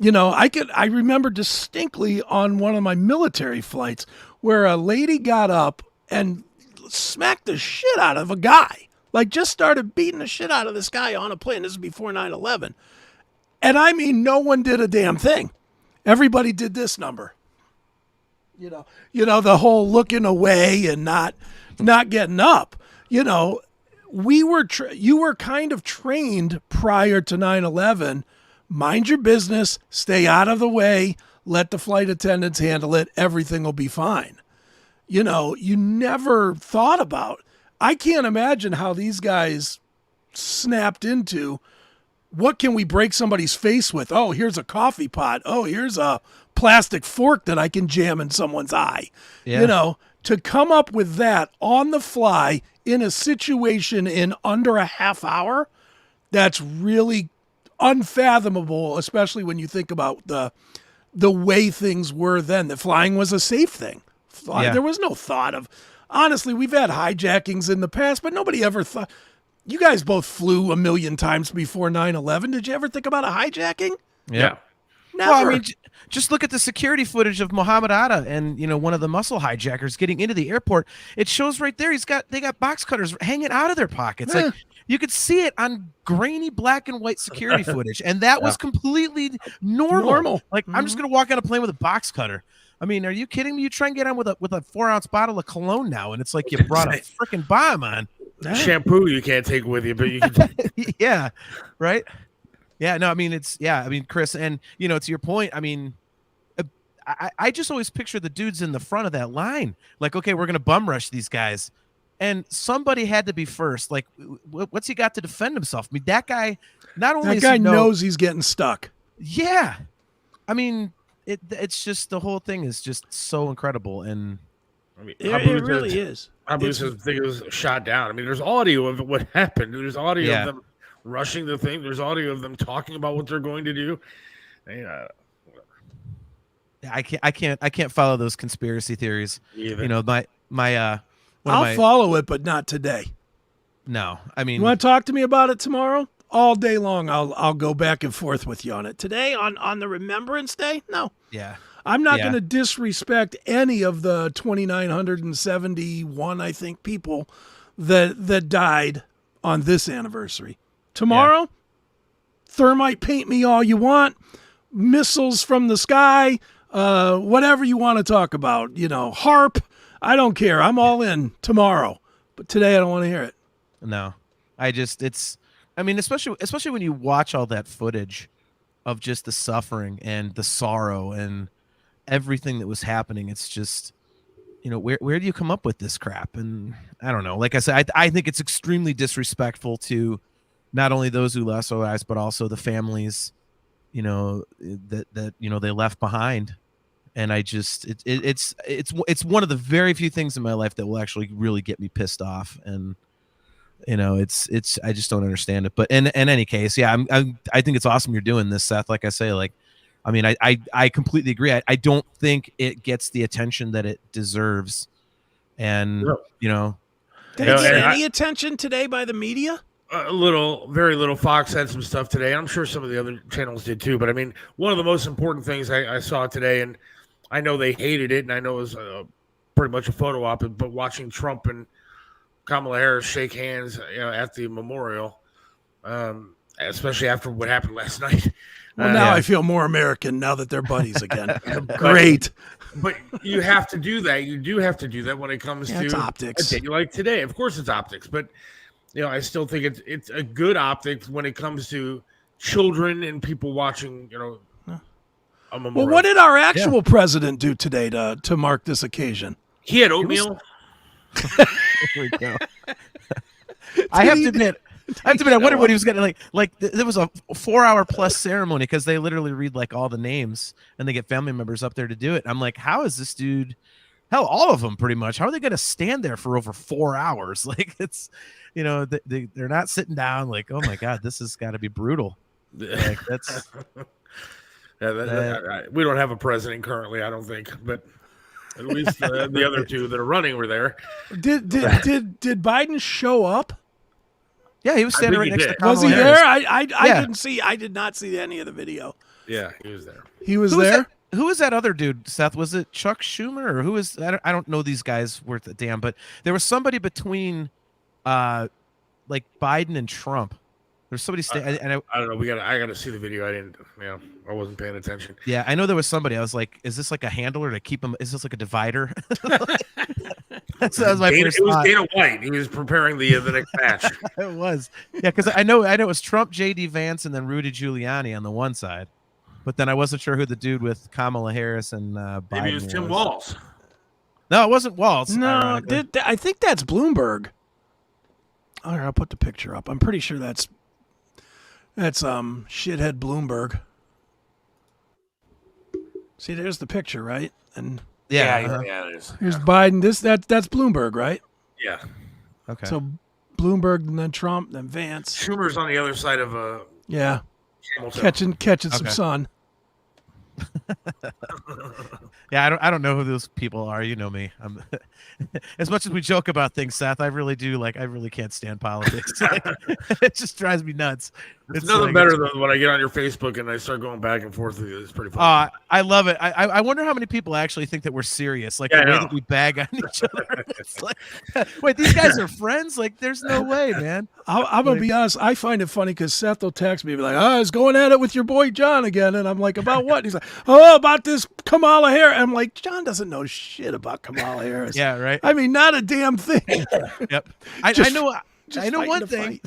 I remember distinctly on one of my military flights where a lady got up and smacked the shit out of a guy. Just started beating the shit out of this guy on a plane. This is before 9/11. And I mean, no one did a damn thing. Everybody did this number. The whole looking away and not getting up. You were kind of trained prior to 9/11. Mind your business, stay out of the way, let the flight attendants handle it. Everything will be fine. You never thought about. I can't imagine how these guys snapped into, what can we break somebody's face with? Oh, here's a coffee pot. Oh, here's a plastic fork that I can jam in someone's eye. Yeah. To come up with that on the fly in a situation in under a half hour, that's really unfathomable, especially when you think about the way things were then. The flying was a safe thing. There was no thought of... Honestly, we've had hijackings in the past, but nobody ever thought... You guys both flew a million times before 9/11. Did you ever think about a hijacking? Yeah. Never. Well, I mean, just look at the security footage of Mohammed Atta and, one of the muscle hijackers getting into the airport. It shows right there. They got box cutters hanging out of their pockets. Yeah. You could see it on grainy black and white security footage. And that was completely normal. I'm just going to walk on a plane with a box cutter. I mean, are you kidding me? You try and get on with a 4-ounce bottle of cologne now, and it's like you brought a freaking bomb on. Shampoo you can't take with you, but you can. Yeah, right. Yeah, no, I mean Chris, and to your point, I mean, I just always picture the dudes in the front of that line, like, okay, we're gonna bum rush these guys, and somebody had to be first. Like, what's he got to defend himself? I mean, that guy knows he's getting stuck. Yeah, I mean. It's just, the whole thing is just so incredible, and it really is. Abu says think it was shot down. I mean, there's audio of what happened. There's audio of them rushing the thing. There's audio of them talking about what they're going to do. I can't follow those conspiracy theories. Either. I'll follow it, but not today. No, I mean, you want to talk to me about it tomorrow? All day long, I'll go back and forth with you on it. Today, on the Remembrance Day, no. Yeah. I'm not going to disrespect any of the 2,971, I think, people that died on this anniversary. Tomorrow, thermite paint me all you want, missiles from the sky, whatever you want to talk about, HARP. I don't care. I'm all in tomorrow. But today, I don't want to hear it. No, I mean, especially when you watch all that footage of just the suffering and the sorrow and everything that was happening. It's just, where do you come up with this crap? And I don't know. Like I said, I think it's extremely disrespectful to not only those who lost their lives, but also the families, that they left behind. And I just, it's one of the very few things in my life that will actually really get me pissed off. And I just don't understand it. But in any case, yeah, I think it's awesome you're doing this, Seth. Like I say, I mean, I completely agree. I don't think it gets the attention that it deserves. And, Did it get any attention today by the media? Very little. Fox had some stuff today. I'm sure some of the other channels did too. But I mean, one of the most important things I saw today, and I know they hated it, and I know it was pretty much a photo op, but watching Trump and Kamala Harris shake hands at the memorial, especially after what happened last night. Well, now I feel more American now that they're buddies again. Great. But you have to do that. You do have to do that when it comes to optics. A day like today. Of course, it's optics, but I still think it's a good optics when it comes to children and people watching. A memorial. Well, what did our actual president do today to mark this occasion? He had oatmeal. There we go. I have to admit, I wonder what he was getting like. There was a 4-hour plus ceremony because they literally read like all the names and they get family members up there to do it. I'm like, how is this dude? Hell, all of them pretty much. How are they going to stand there for over 4 hours? Like it's, they're not sitting down. Like, oh my god, this has got to be brutal. Like that's. We don't have a president currently, I don't think, but at least the other two that are running were there. Did Biden show up? Yeah, he was standing right next to Kamala Was he Harris. there? I did not see any of the video. Yeah, he was there. He was there? Who was that other dude, Seth? Was it Chuck Schumer or who is? I don't know these guys worth a damn, but there was somebody between, like Biden and Trump. There's somebody. I don't know. I gotta see the video. I didn't. I wasn't paying attention. Yeah, I know there was somebody. I was like, is this like a handler to keep him? Is this like a divider? That was my first thought. It was Dana White. He was preparing the next match. It was. Yeah, because I know it was Trump, J.D. Vance, and then Rudy Giuliani on the one side. But then I wasn't sure who the dude with Kamala Harris and Biden Maybe it was Tim Walz. No, it wasn't Walz. No, I think that's Bloomberg. All right, I'll put the picture up. I'm pretty sure that's shithead Bloomberg. See, there's the picture, right? And yeah, it is. Here's Biden. That's Bloomberg, right? Yeah. Okay. So Bloomberg, and then Trump, then Vance. Schumer's on the other side of catching some sun. Yeah, I don't know who those people are. You know me. As much as we joke about things, Seth, I really can't stand politics. It just drives me nuts. It's nothing better than when I get on your Facebook and I start going back and forth with you. It's pretty fun. I love it. I wonder how many people actually think that we're serious, like the way that we bag on each other. It's like, wait, these guys are friends? Like, there's no way, man. I'm gonna be honest. I find it funny because Seth will text me and be like, I was going at it with your boy John again, and I'm like, about what? And he's like, about this Kamala Harris. And I'm like, John doesn't know shit about Kamala Harris. Yeah, right. I mean, not a damn thing. Yep. I know one thing.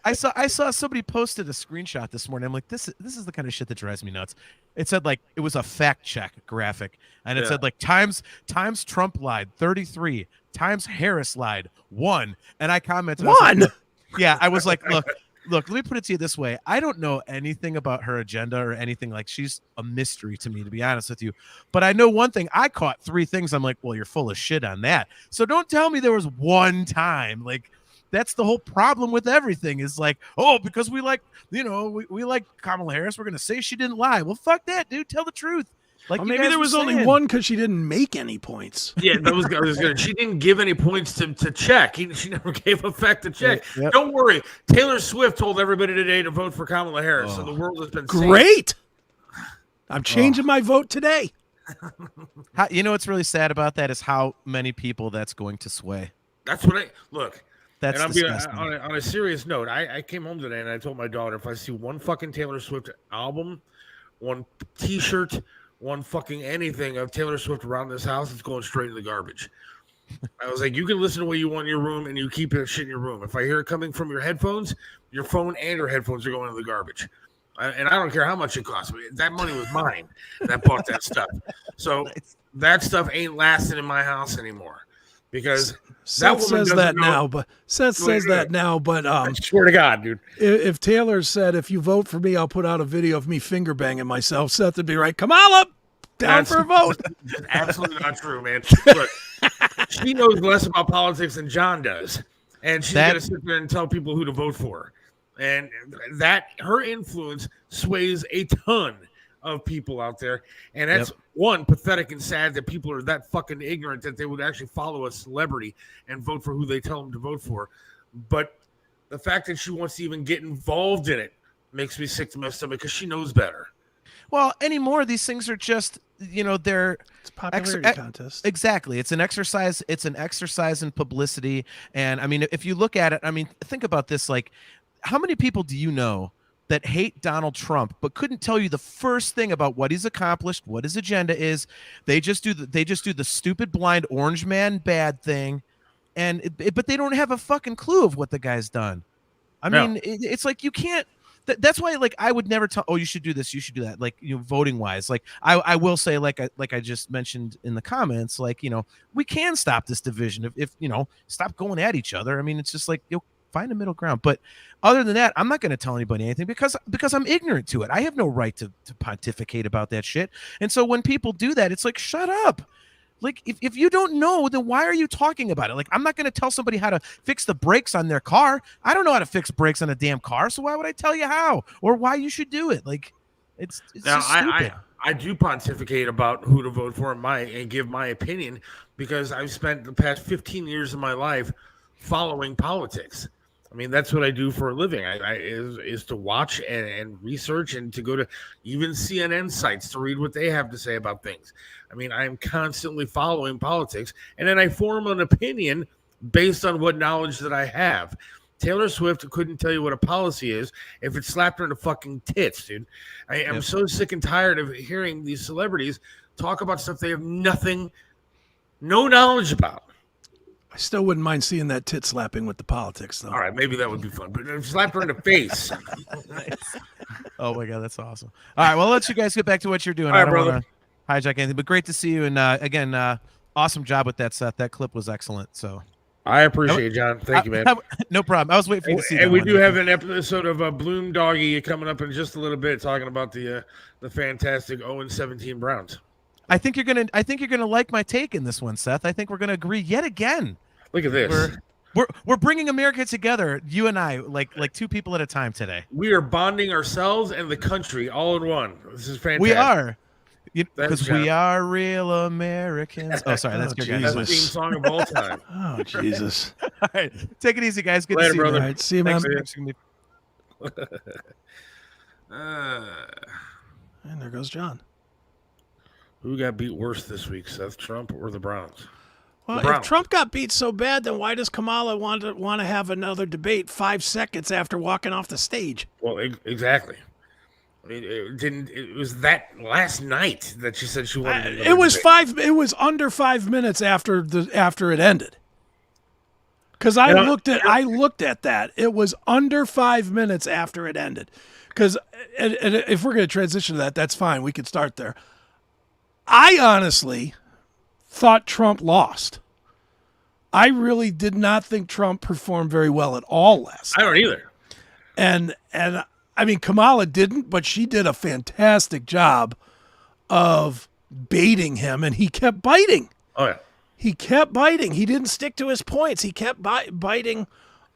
I saw somebody posted a screenshot this morning. I'm like, this is the kind of shit that drives me nuts. It said like it was a fact check graphic, and it said like times Trump lied 33, times Harris lied 1, and I commented 1. Yeah, I was like, look, let me put it to you this way. I don't know anything about her agenda or anything. Like, she's a mystery to me, to be honest with you. But I know one thing. I caught 3 things. I'm like, well, you're full of shit on that. So don't tell me there was one time. Like, that's the whole problem with everything is like, oh, because we like, we like Kamala Harris, we're going to say she didn't lie. Well, fuck that, dude. Tell the truth. Like, well, maybe there was only one because she didn't make any points. Yeah, that was good. She didn't give any points to check. She never gave a fact to check. Yep. Don't worry. Taylor Swift told everybody today to vote for Kamala Harris, so the world has been great. I'm changing my vote today. What's really sad about that is how many people that's going to sway. That's what look. That's disgusting. On a serious note, I came home today and I told my daughter, if I see one fucking Taylor Swift album, one T-shirt, one fucking anything of Taylor Swift around this house, it's going straight in the garbage. I was like, you can listen to what you want in your room, and you keep that shit in your room. If I hear it coming from your headphones, your phone and your headphones are going in the garbage. And I don't care how much it costs. That money was mine that bought that stuff. So that stuff ain't lasting in my house anymore because Seth says that now. But Seth says that now. But I swear to God, dude. If Taylor said, "If you vote for me, I'll put out a video of me finger banging myself," Seth would be right. Kamala, down for a vote. That's absolutely not true, man. Look, she knows less about politics than John does, and she's got to sit there and tell people who to vote for. And that her influence sways a ton of people out there. And that's one, pathetic and sad that people are that fucking ignorant that they would actually follow a celebrity and vote for who they tell them to vote for. But the fact that she wants to even get involved in it makes me sick to my stomach because she knows better. Well, anymore, these things are just, they're it's a popularity contest. Exactly. It's an exercise. It's an exercise in publicity. And I mean, if you look at it, I mean, think about this, like, how many people do you know that hate Donald Trump but couldn't tell you the first thing about what he's accomplished, what his agenda is? They just do the stupid blind orange man bad thing, but they don't have a fucking clue of what the guy's done. I mean, it's like you can't. That's why, like, I would never tell. Oh, you should do this. You should do that. Like, voting wise, like I will say, like I just mentioned in the comments, like, we can stop this division if stop going at each other. I mean, it's just like find a middle ground. But other than that, I'm not going to tell anybody anything because I'm ignorant to it. I have no right to pontificate about that shit. And so when people do that, it's like, shut up. Like, if you don't know, then why are you talking about it? Like, I'm not going to tell somebody how to fix the brakes on their car. I don't know how to fix brakes on a damn car. So why would I tell you how or why you should do it? Like, it's now, just stupid. I do pontificate about who to vote for and give my opinion because I've spent the past 15 years of my life following politics. I mean, that's what I do for a living. Is to watch and research and to go to even CNN sites to read what they have to say about things. I mean, I am constantly following politics, and then I form an opinion based on what knowledge that I have. Taylor Swift couldn't tell you what a policy is if it slapped her in the fucking tits, dude. I am so sick and tired of hearing these celebrities talk about stuff they have no knowledge about. I still wouldn't mind seeing that tit slapping with the politics, though. All right, maybe that would be fun. But slap her in the face. Nice. Oh, my God, that's awesome. All right, well, I'll let you guys get back to what you're doing. All right, I don't brother. want to hijack anything, but great to see you. And, again, awesome job with that, Seth. That clip was excellent. So I appreciate it, John. Thank you, man. No problem. I was waiting for you to see that. And we do have an episode of Bloom Doggy coming up in just a little bit talking about the fantastic 0-17 Browns. I think you're gonna like my take in this one, Seth. I think we're gonna agree yet again. Look at this. We're bringing America together, you and I, like two people at a time today. We are bonding ourselves and the country all in one. This is fantastic. We are, because we are real Americans. Oh, sorry, that's your guys' theme song of all time. Oh, Jesus! All right, take it easy, guys. Good Later, to see brother. you. All right, see you, man. And there goes John. Who got beat worse this week, Seth, Trump or the Browns? Well, if Trump got beat so bad, then why does Kamala want to have another debate 5 seconds after walking off the stage? Well, exactly. I mean, it was that last night that she said she wanted. It was under 5 minutes after it ended. Because I looked at that. It was under 5 minutes after it ended. Because if we're going to transition to that, that's fine. We could start there. I honestly thought Trump lost. I really did not think Trump performed very well at all last night. I don't either. And I mean, Kamala didn't, but she did a fantastic job of baiting him, and he kept biting. Oh, yeah. He kept biting. He didn't stick to his points. He kept biting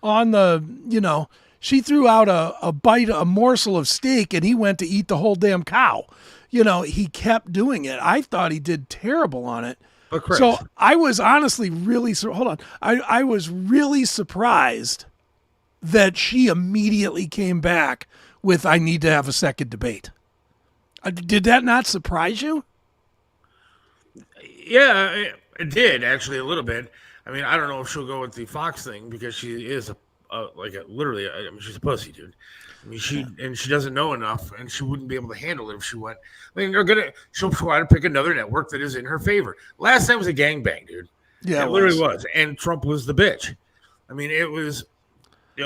on the, she threw out a morsel of steak, and he went to eat the whole damn cow. He kept doing it. I thought he did terrible on it. But Chris, so I was honestly really hold on. I was really surprised that she immediately came back with "I need to have a second debate." Did that not surprise you? Yeah, it did actually a little bit. I mean, I don't know if she'll go with the Fox thing because she is literally. I mean, she's a pussy, dude. I mean, she doesn't know enough, and she wouldn't be able to handle it if she went. I mean, she'll try to pick another network that is in her favor. Last time was a gangbang, dude. Yeah, it literally was. And Trump was the bitch. I mean, it was.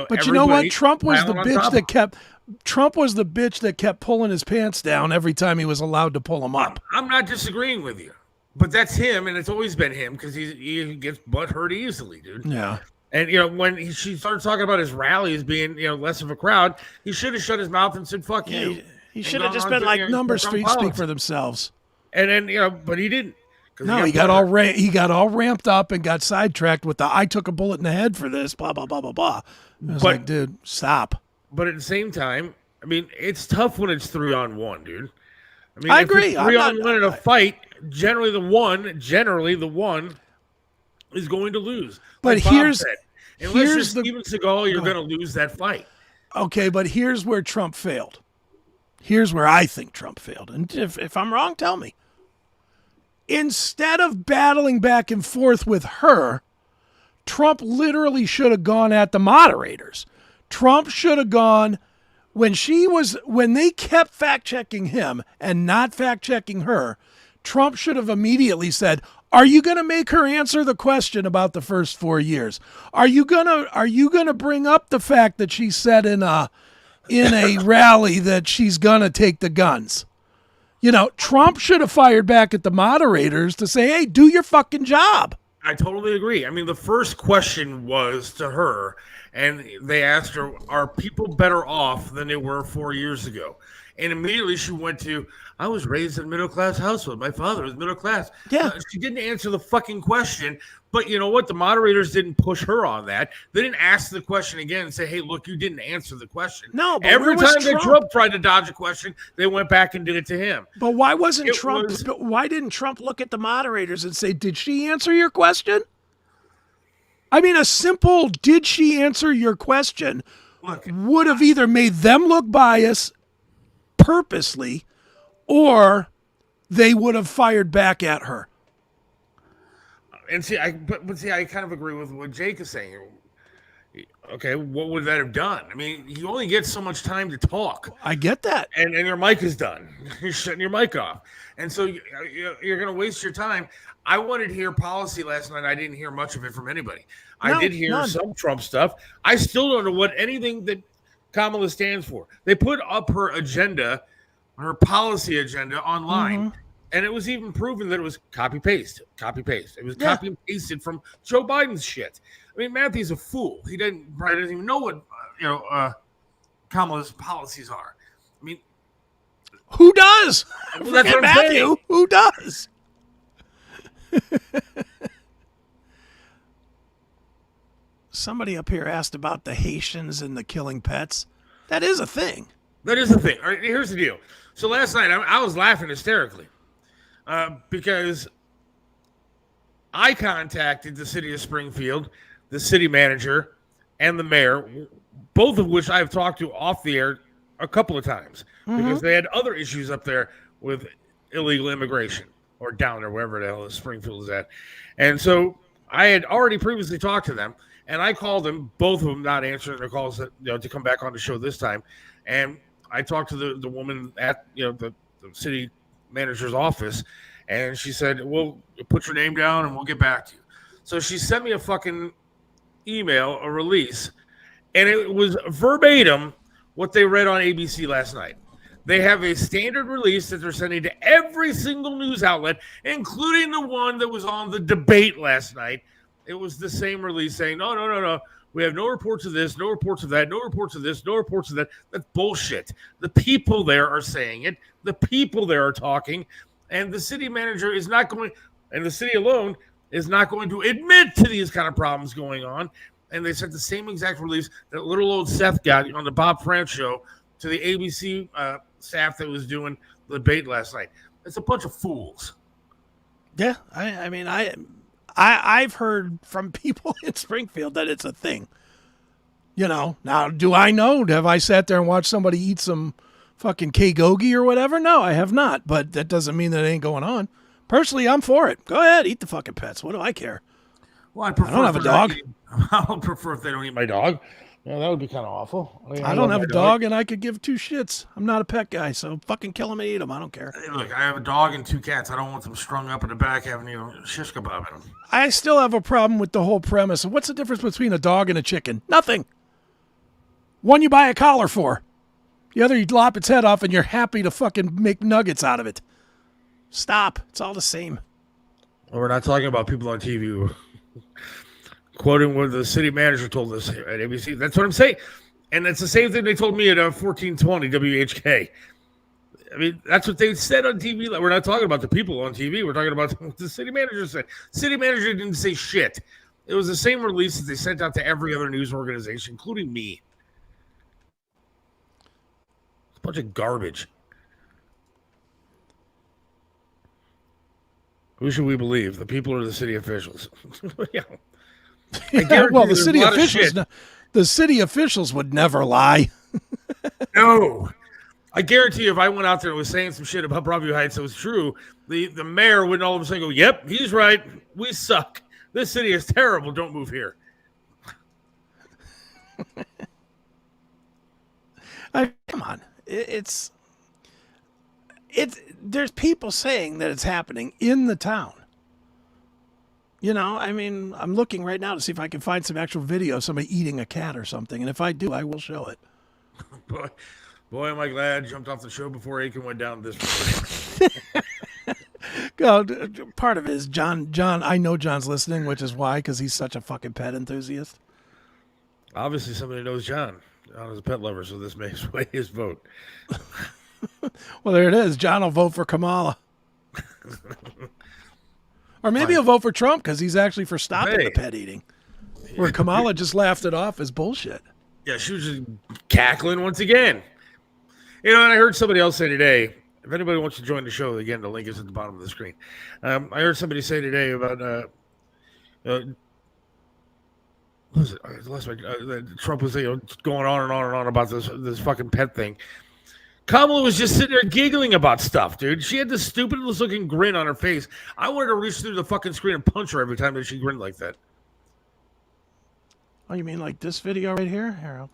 But you know what? Trump was the piling on bitch top that of him. kept. Trump was the bitch that kept pulling his pants down every time he was allowed to pull them up. I'm not disagreeing with you, but that's him, and it's always been him because he gets butt hurt easily, dude. Yeah. And when she started talking about his rallies being less of a crowd, he should have shut his mouth and said "fuck you." He should have just been like, numbers speak for themselves. And then but he didn't. No, he got all ramped up and got sidetracked with the "I took a bullet in the head for this," blah blah blah blah blah. I was like, dude, stop. But at the same time, I mean, it's tough when it's 3-on-1, dude. I mean, I if agree. It's 3-on-1 in a fight, generally the one is going to lose. But Like Bob here's said, unless you're the Steven Seagal, you're going to lose that fight. Okay, but here's where Trump failed. Here's where I think Trump failed. And if I'm wrong, tell me. Instead of battling back and forth with her, Trump literally should have gone at the moderators. Trump should have gone when they kept fact-checking him and not fact-checking her. Trump should have immediately said, "Are you going to make her answer the question about the first 4 years? Are you going to bring up the fact that she said in a rally that she's going to take the guns?" Trump should have fired back at the moderators to say, "Hey, do your fucking job." I totally agree. I mean, the first question was to her, and they asked her, "Are people better off than they were 4 years ago?" And immediately she went to, "I was raised in a middle-class household. My father was middle class." Yeah. She didn't answer the fucking question, but you know what? The moderators didn't push her on that. They didn't ask the question again and say, "Hey, look, you didn't answer the question." No, but every where was time that Trump? Trump tried to dodge a question, they went back and did it to him. But why why didn't Trump look at the moderators and say, "Did she answer your question?" I mean, a simple "did she answer your question" would have either made them look biased purposely, or they would have fired back at her. And see, I kind of agree with what Jake is saying. Okay, what would that have done? I mean, you only get so much time to talk. I get that. And your mic is done. You're shutting your mic off. And so you're going to waste your time. I wanted to hear policy last night. I didn't hear much of it from anybody. I did hear some Trump stuff. I still don't know what anything that Kamala stands for. They put up her agenda, her policy agenda online. Mm-hmm. And it was even proven that it was copy-paste. It was copy and pasted from Joe Biden's shit. I mean, Matthew's a fool. He probably doesn't even know what Kamala's policies are. I mean, who does? Well, that's what I'm Matthew. saying. Who does? Somebody up here asked about the Haitians and the killing pets. That is a thing. That is the thing. All right, here's the deal. So last night I was laughing hysterically because I contacted the city of Springfield, the city manager, and the mayor, both of which I've talked to off the air a couple of times because they had other issues up there with illegal immigration or down there, wherever the hell Springfield is at. And so I had already previously talked to them, and I called them, both of them not answering their calls to come back on the show this time. And I talked to the woman at the city manager's office, and she said, "We'll put your name down and we'll get back to you." So she sent me a fucking email, a release, and it was verbatim what they read on ABC last night. They have a standard release that they're sending to every single news outlet, including the one that was on the debate last night. It was the same release saying, no. We have no reports of this, no reports of that, no reports of this, no reports of that. That's bullshit. The people there are saying it. The people there are talking. And the city manager is not going, and the city alone is not going to admit to these kind of problems going on. And they sent the same exact release that little old Seth got on the Bob France show to the ABC staff that was doing the debate last night. It's a bunch of fools. Yeah, I mean, I've heard from people in Springfield that it's a thing. Now, do I know? Have I sat there and watched somebody eat some fucking K-Gogi or whatever? No, I have not. But that doesn't mean that it ain't going on. Personally, I'm for it. Go ahead, eat the fucking pets. What do I care? Well, I don't have a dog. I would prefer if they don't eat my dog. Yeah, that would be kind of awful. I mean, I don't love have my a dog, and I could give two shits. I'm not a pet guy, so fucking kill them and eat them. I don't care. Hey, look, I have a dog and 2 cats. I don't want them strung up in the back having shish kebab in them. I still have a problem with the whole premise. What's the difference between a dog and a chicken? Nothing. One you buy a collar for. The other you lop its head off and you're happy to fucking make nuggets out of it. Stop. It's all the same. We're not talking about people on TV quoting what the city manager told us at ABC. That's what I'm saying. And it's the same thing they told me at 1420 WHK. I mean, that's what they said on TV. We're not talking about the people on TV. We're talking about what the city manager said. City manager didn't say shit. It was the same release that they sent out to every other news organization, including me. It's a bunch of garbage. Who should we believe? The people or the city officials? Yeah. Well, the city officials would never lie. No. I guarantee you, if I went out there and was saying some shit about Broadview Heights that was true, the mayor wouldn't all of a sudden go, "Yep, he's right. We suck. This city is terrible. Don't move here." Come on. It's there's people saying that it's happening in the town. You know, I mean, I'm looking right now to see if I can find some actual video of somebody eating a cat or something. And if I do, I will show it. Boy, am I glad I jumped off the show before Aiken went down this road. Part of it is John, I know John's listening, which is why, because he's such a fucking pet enthusiast. Obviously, somebody knows John. John is a pet lover, so this may sway his vote. Well, there it is. John will vote for Kamala. Or maybe he'll vote for Trump because he's actually for stopping the pet eating. Where Kamala just laughed it off as bullshit. Yeah, she was just cackling once again. You know, and I heard somebody else say today, if anybody wants to join the show, again, the link is at the bottom of the screen. I heard somebody say today about what was it? Trump was going on and on and on about this fucking pet thing. Kamala was just sitting there giggling about stuff, dude. She had this stupidest looking grin on her face. I wanted to reach through the fucking screen and punch her every time that she grinned like that. Oh, you mean like this video right here? Here,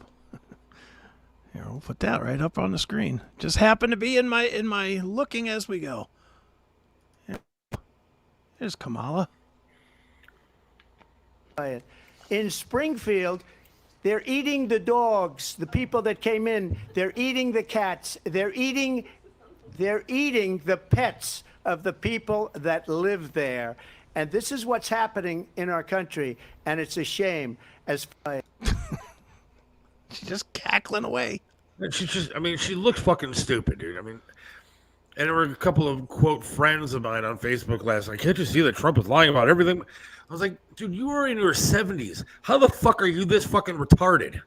we'll put that right up on the screen. Just happened to be in my looking as we go. Here's Kamala. In Springfield, they're eating the dogs, the people that came in. They're eating the cats. They're eating the pets of the people that live there. And this is what's happening in our country, and it's a shame. She's just cackling away. She looks fucking stupid, dude. I mean, and there were a couple of, quote, friends of mine on Facebook last night. Can't you see that Trump is lying about everything? I was like, dude, you are in your 70s. How the fuck are you this fucking retarded?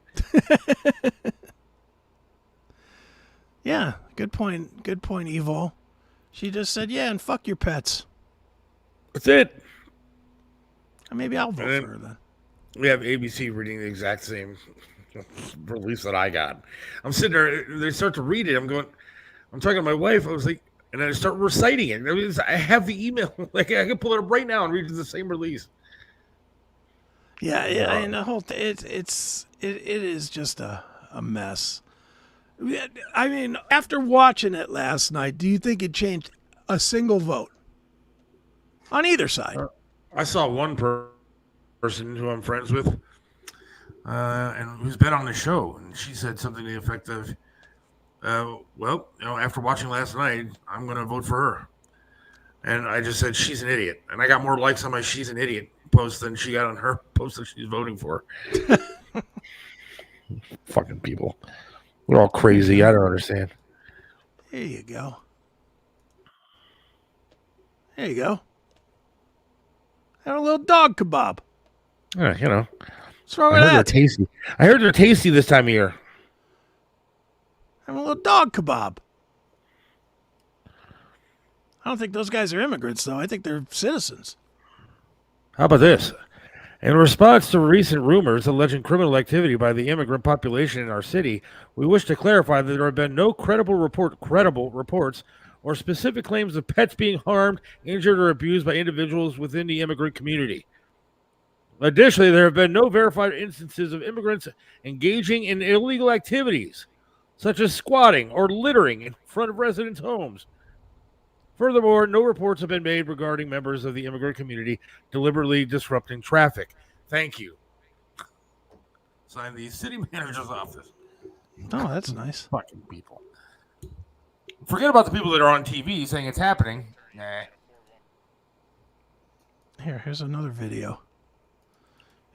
Yeah, good point. Good point, Evo. She just said, yeah, and fuck your pets. That's it. Maybe I'll vote for her then. We have ABC reading the exact same release that I got. I'm sitting there, they start to read it. I'm talking to my wife. I was like, and I start reciting it. I have the email. Like, I can pull it up right now and read the same release. Yeah, and the whole it is just a mess. I mean, after watching it last night, do you think it changed a single vote on either side? I saw one person who I'm friends with, and who's been on the show, and she said something to the effect of, well, after watching last night, I'm going to vote for her. And I just said, she's an idiot. And I got more likes on my "she's an idiot" post than she got on her post that she's voting for. Fucking people. They're all crazy. I don't understand. There you go. There you go. Have a little dog kebab. Yeah, What's wrong with that? They're tasty. I heard they're tasty this time of year. Have a little dog kebab. I don't think those guys are immigrants, though. I think they're citizens. How about this? In response to recent rumors alleging criminal activity by the immigrant population in our city, we wish to clarify that there have been no credible reports or specific claims of pets being harmed, injured, or abused by individuals within the immigrant community. Additionally, there have been no verified instances of immigrants engaging in illegal activities, such as squatting or littering in front of residents' homes. Furthermore, no reports have been made regarding members of the immigrant community deliberately disrupting traffic. Thank you. Signed the city manager's office. Oh, that's nice. Fucking people. Forget about the people that are on TV saying it's happening. Nah. Here's another video.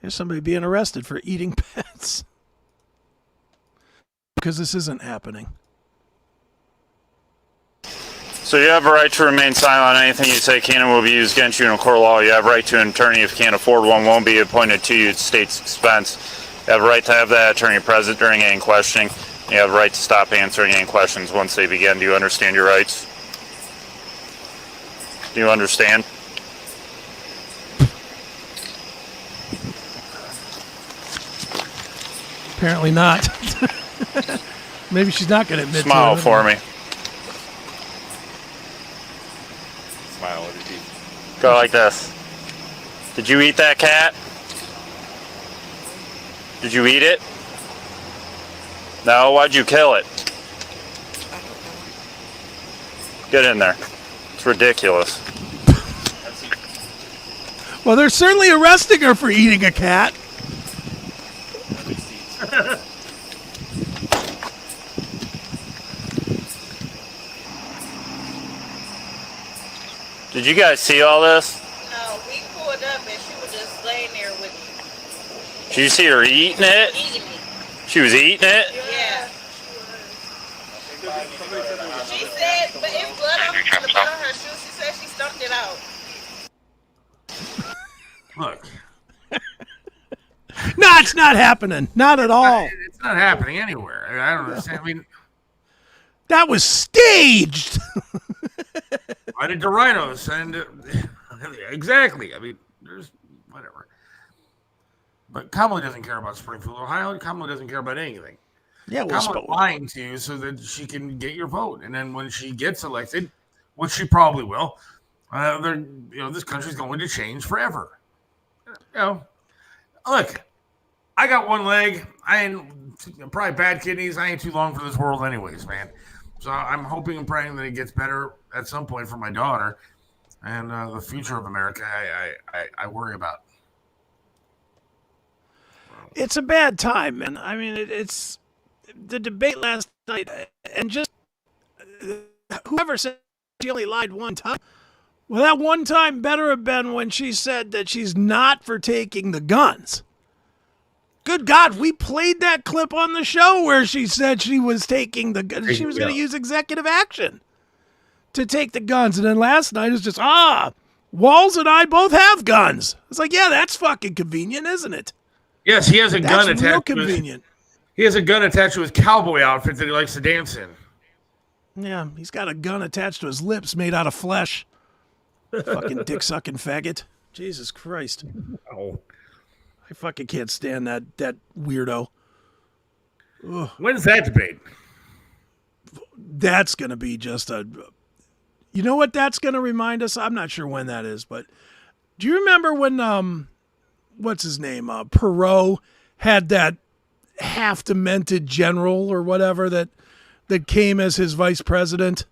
Here's somebody being arrested for eating pets. Because this isn't happening. So you have a right to remain silent on anything you say can and will be used against you in a court of law. You have a right to an attorney if you can't afford one, won't be appointed to you at state's expense. You have a right to have that attorney present during any questioning. You have a right to stop answering any questions once they begin. Do you understand your rights? Do you understand? Apparently not. Maybe she's not going to admit Smile to it. for me. Smile with your teeth. Go like this. Did you eat that cat? Did you eat it? No, why'd you kill it? Get in there. It's ridiculous. Well, they're certainly arresting her for eating a cat. Did you guys see all this? No, we pulled up and she was just laying there with me. Did you see her eating it? Eating me. She was eating it? Yeah. She said, but it's blood on the blood on her shoes. She said she stumped it out. Look. No, it's not happening. Not at all. It's not happening anywhere. I don't understand. I mean, that was staged. why did the rhinos and exactly? I mean, there's whatever. But Kamala doesn't care about Springfield, Ohio. Kamala doesn't care about anything. Yeah, well, Kamala's lying to you so that she can get your vote, and then when she gets elected, which she probably will, this country's going to change forever. Look, I got one leg. I ain't probably bad kidneys. I ain't too long for this world, anyways, man. So I'm hoping and praying that it gets better at some point for my daughter, and the future of America. I worry about. It's a bad time, man. I mean, it's the debate last night, and just whoever said she only lied one time. Well, that one time better have been when she said that she's not for taking the guns. Good God, we played that clip on the show where she said she was taking the guns. She was going to use executive action to take the guns. And then last night it was just, Walls and I both have guns. It's like, yeah, that's fucking convenient, isn't it? Yes, he has a gun attached. Real convenient. He has a gun attached to his cowboy outfit that he likes to dance in. Yeah, he's got a gun attached to his lips made out of flesh. Fucking dick-sucking faggot. Jesus Christ. Oh. I fucking can't stand that weirdo. Ugh. When's that debate? That's going to be just a... You know what that's going to remind us? I'm not sure when that is, but do you remember when, what's his name? Perot had that half-demented general or whatever that came as his vice president?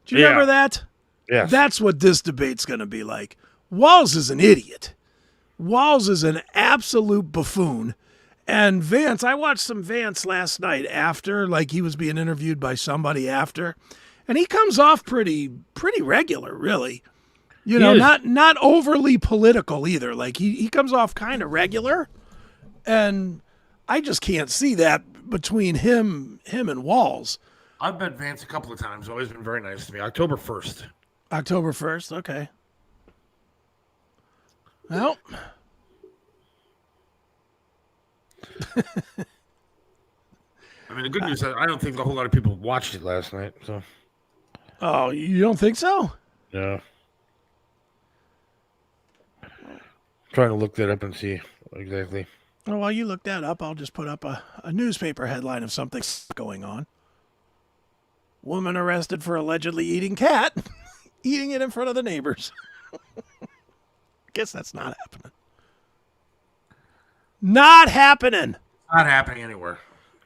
Do you remember that? Yeah. That's what this debate's going to be like. Walls is an idiot. Walls is an absolute buffoon. And Vance, I watched some Vance last night after, like he was being interviewed by somebody after, and he comes off pretty regular, really. You know, not overly political either. Like he comes off kind of regular, and I just can't see that between him and Walls. I've met Vance a couple of times. Always been very nice to me. October 1st. October 1st, okay. Well, I mean, the good news is I don't think a whole lot of people watched it last night. So. Oh, you don't think so? Yeah. Trying to look that up and see exactly. Well, while you look that up, I'll just put up a newspaper headline of something going on. Woman arrested for allegedly eating cat, eating it in front of the neighbors. Guess that's not happening. Not happening. Not happening anywhere.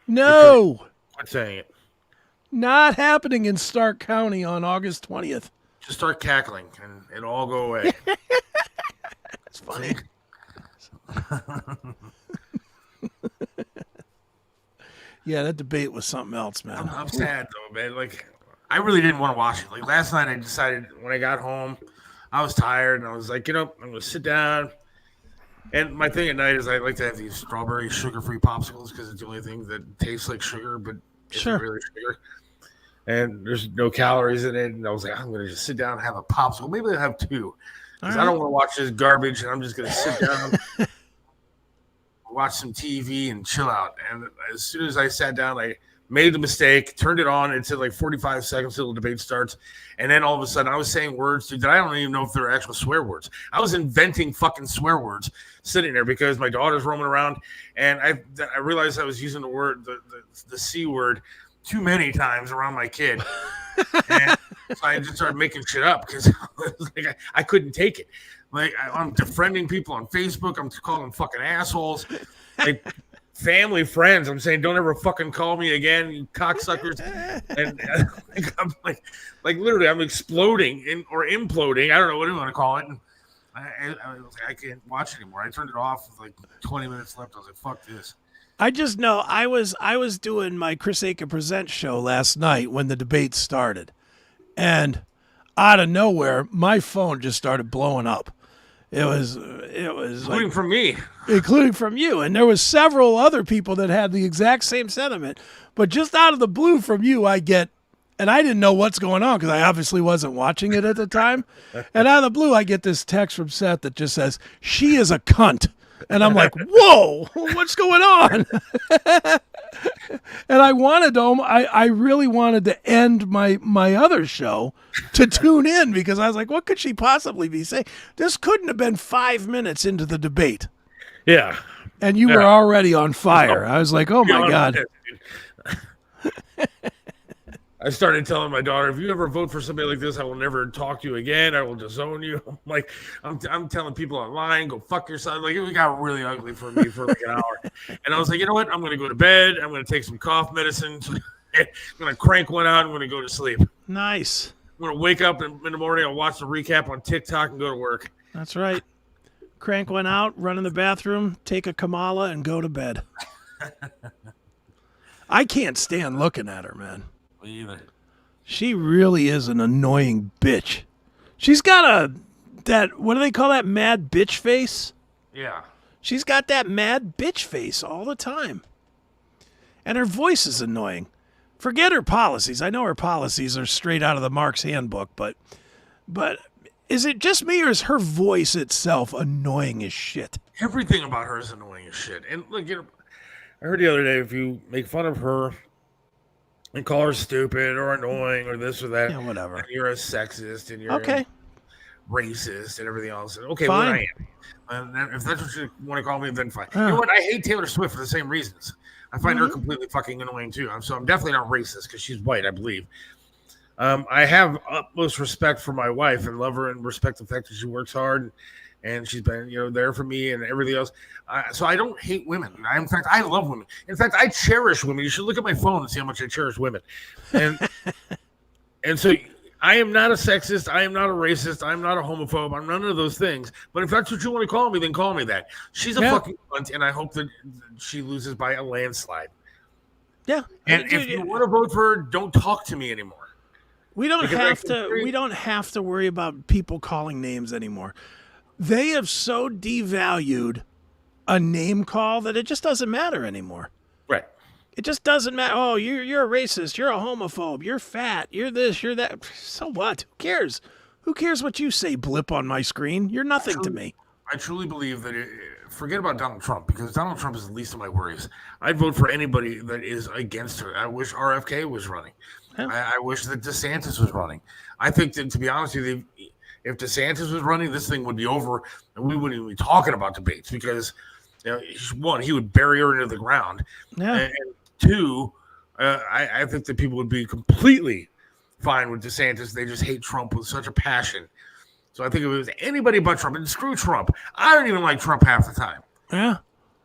No. I'm saying it. Not happening in Stark County on August 20th. Just start cackling and it'll all go away. That's funny. Yeah, that debate was something else, man. I'm sad though, man. Like, I really didn't want to watch it. Like last night, I decided when I got home, I was tired and I was like, I'm going to sit down. And my thing at night is I like to have these strawberry sugar-free popsicles because it's the only thing that tastes like sugar, but isn't really sugar. And there's no calories in it. And I was like, I'm going to just sit down and have a popsicle. Maybe I'll have two because I don't want to watch this garbage. And I'm just going to sit down, watch some TV and chill out. And as soon as I sat down, I made the mistake, turned it on. It said like 45 seconds till the debate starts. And then all of a sudden I was saying words that I don't even know if they're actual swear words. I was inventing fucking swear words sitting there because my daughter's roaming around. And I realized I was using the word, the C word too many times around my kid. And so I just started making shit up because like, I couldn't take it. Like I'm defriending people on Facebook. I'm calling them fucking assholes. Like family, friends. I'm saying, don't ever fucking call me again, you cocksuckers. And I'm like literally, I'm exploding or imploding. I don't know what you want to call it. And I can't watch it anymore. I turned it off with like 20 minutes left. I was like, fuck this. I just know I was doing my Chris Aiken Presents show last night when the debate started. And out of nowhere, my phone just started blowing up. It was including like, from me. Including from you. And there was several other people that had the exact same sentiment. But just out of the blue from you, I get, and I didn't know what's going on because I obviously wasn't watching it at the time. And out of the blue, I get this text from Seth that just says, "She is a cunt." And I'm like, whoa, what's going on? And I really wanted to end my other show to tune in because I was like, what could she possibly be saying? This couldn't have been 5 minutes into the debate. Yeah. And you were already on fire. I was like, oh my God. I started telling my daughter, if you ever vote for somebody like this, I will never talk to you again. I will disown you. I'm telling people online, go fuck yourself. Like, it got really ugly for me for like an hour. And I was like, you know what? I'm going to go to bed. I'm going to take some cough medicine. I'm going to crank one out. I'm going to go to sleep. Nice. I'm going to wake up in the morning. I'll watch the recap on TikTok and go to work. That's right. Crank one out, run in the bathroom, take a Kamala, and go to bed. I can't stand looking at her, man. Either. She really is an annoying bitch. She's got what do they call that, mad bitch face? Yeah. She's got that mad bitch face all the time. And her voice is annoying. Forget her policies. I know her policies are straight out of the Marx handbook, but is it just me or is her voice itself annoying as shit? Everything about her is annoying as shit. And look, I heard the other day, if you make fun of her and call her stupid or annoying or this or that, yeah, whatever, and you're a sexist and you're racist and everything else. Okay, fine. Well, I am. And if that's what you want to call me, then fine. You know what? I hate Taylor Swift for the same reasons. I find her completely fucking annoying too. So I'm definitely not racist because she's white, I believe. I have utmost respect for my wife and love her and respect the fact that she works hard and she's been, there for me and everything else. So I don't hate women. In fact, I love women. In fact, I cherish women. You should look at my phone and see how much I cherish women. And and so I am not a sexist. I am not a racist. I'm not a homophobe. I'm none of those things. But if that's what you want to call me, then call me that. She's a fucking cunt, and I hope that she loses by a landslide. Yeah. And if you want to vote for her, don't talk to me anymore. We don't have to worry about people calling names anymore. They have so devalued a name call that it just doesn't matter anymore. Right. It just doesn't matter. Oh, you're a racist. You're a homophobe. You're fat. You're this. You're that. So what? Who cares? Who cares what you say, blip on my screen? You're nothing to me. I truly believe that forget about Donald Trump because Donald Trump is the least of my worries. I'd vote for anybody that is against her. I wish RFK was running. I wish that DeSantis was running. I think that, to be honest with you, if DeSantis was running, this thing would be over and we wouldn't even be talking about debates because, one, he would bury her into the ground. Yeah. And two, I think that people would be completely fine with DeSantis. They just hate Trump with such a passion. So I think if it was anybody but Trump, and screw Trump. I don't even like Trump half the time. Yeah.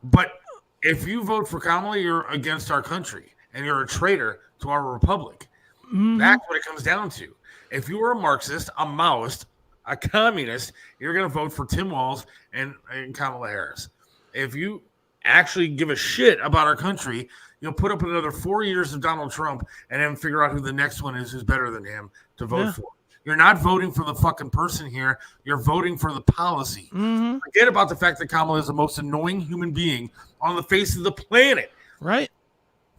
But if you vote for Kamala, you're against our country and you're a traitor to our republic. That's what it comes down to. If you are a Marxist, a Maoist, a communist, you're going to vote for Tim Walz and Kamala Harris. If you actually give a shit about our country, you'll put up another 4 years of Donald Trump and then figure out who the next one is who's better than him to vote for. You're not voting for the fucking person here. You're voting for the policy. Forget about the fact that Kamala is the most annoying human being on the face of the planet. Right.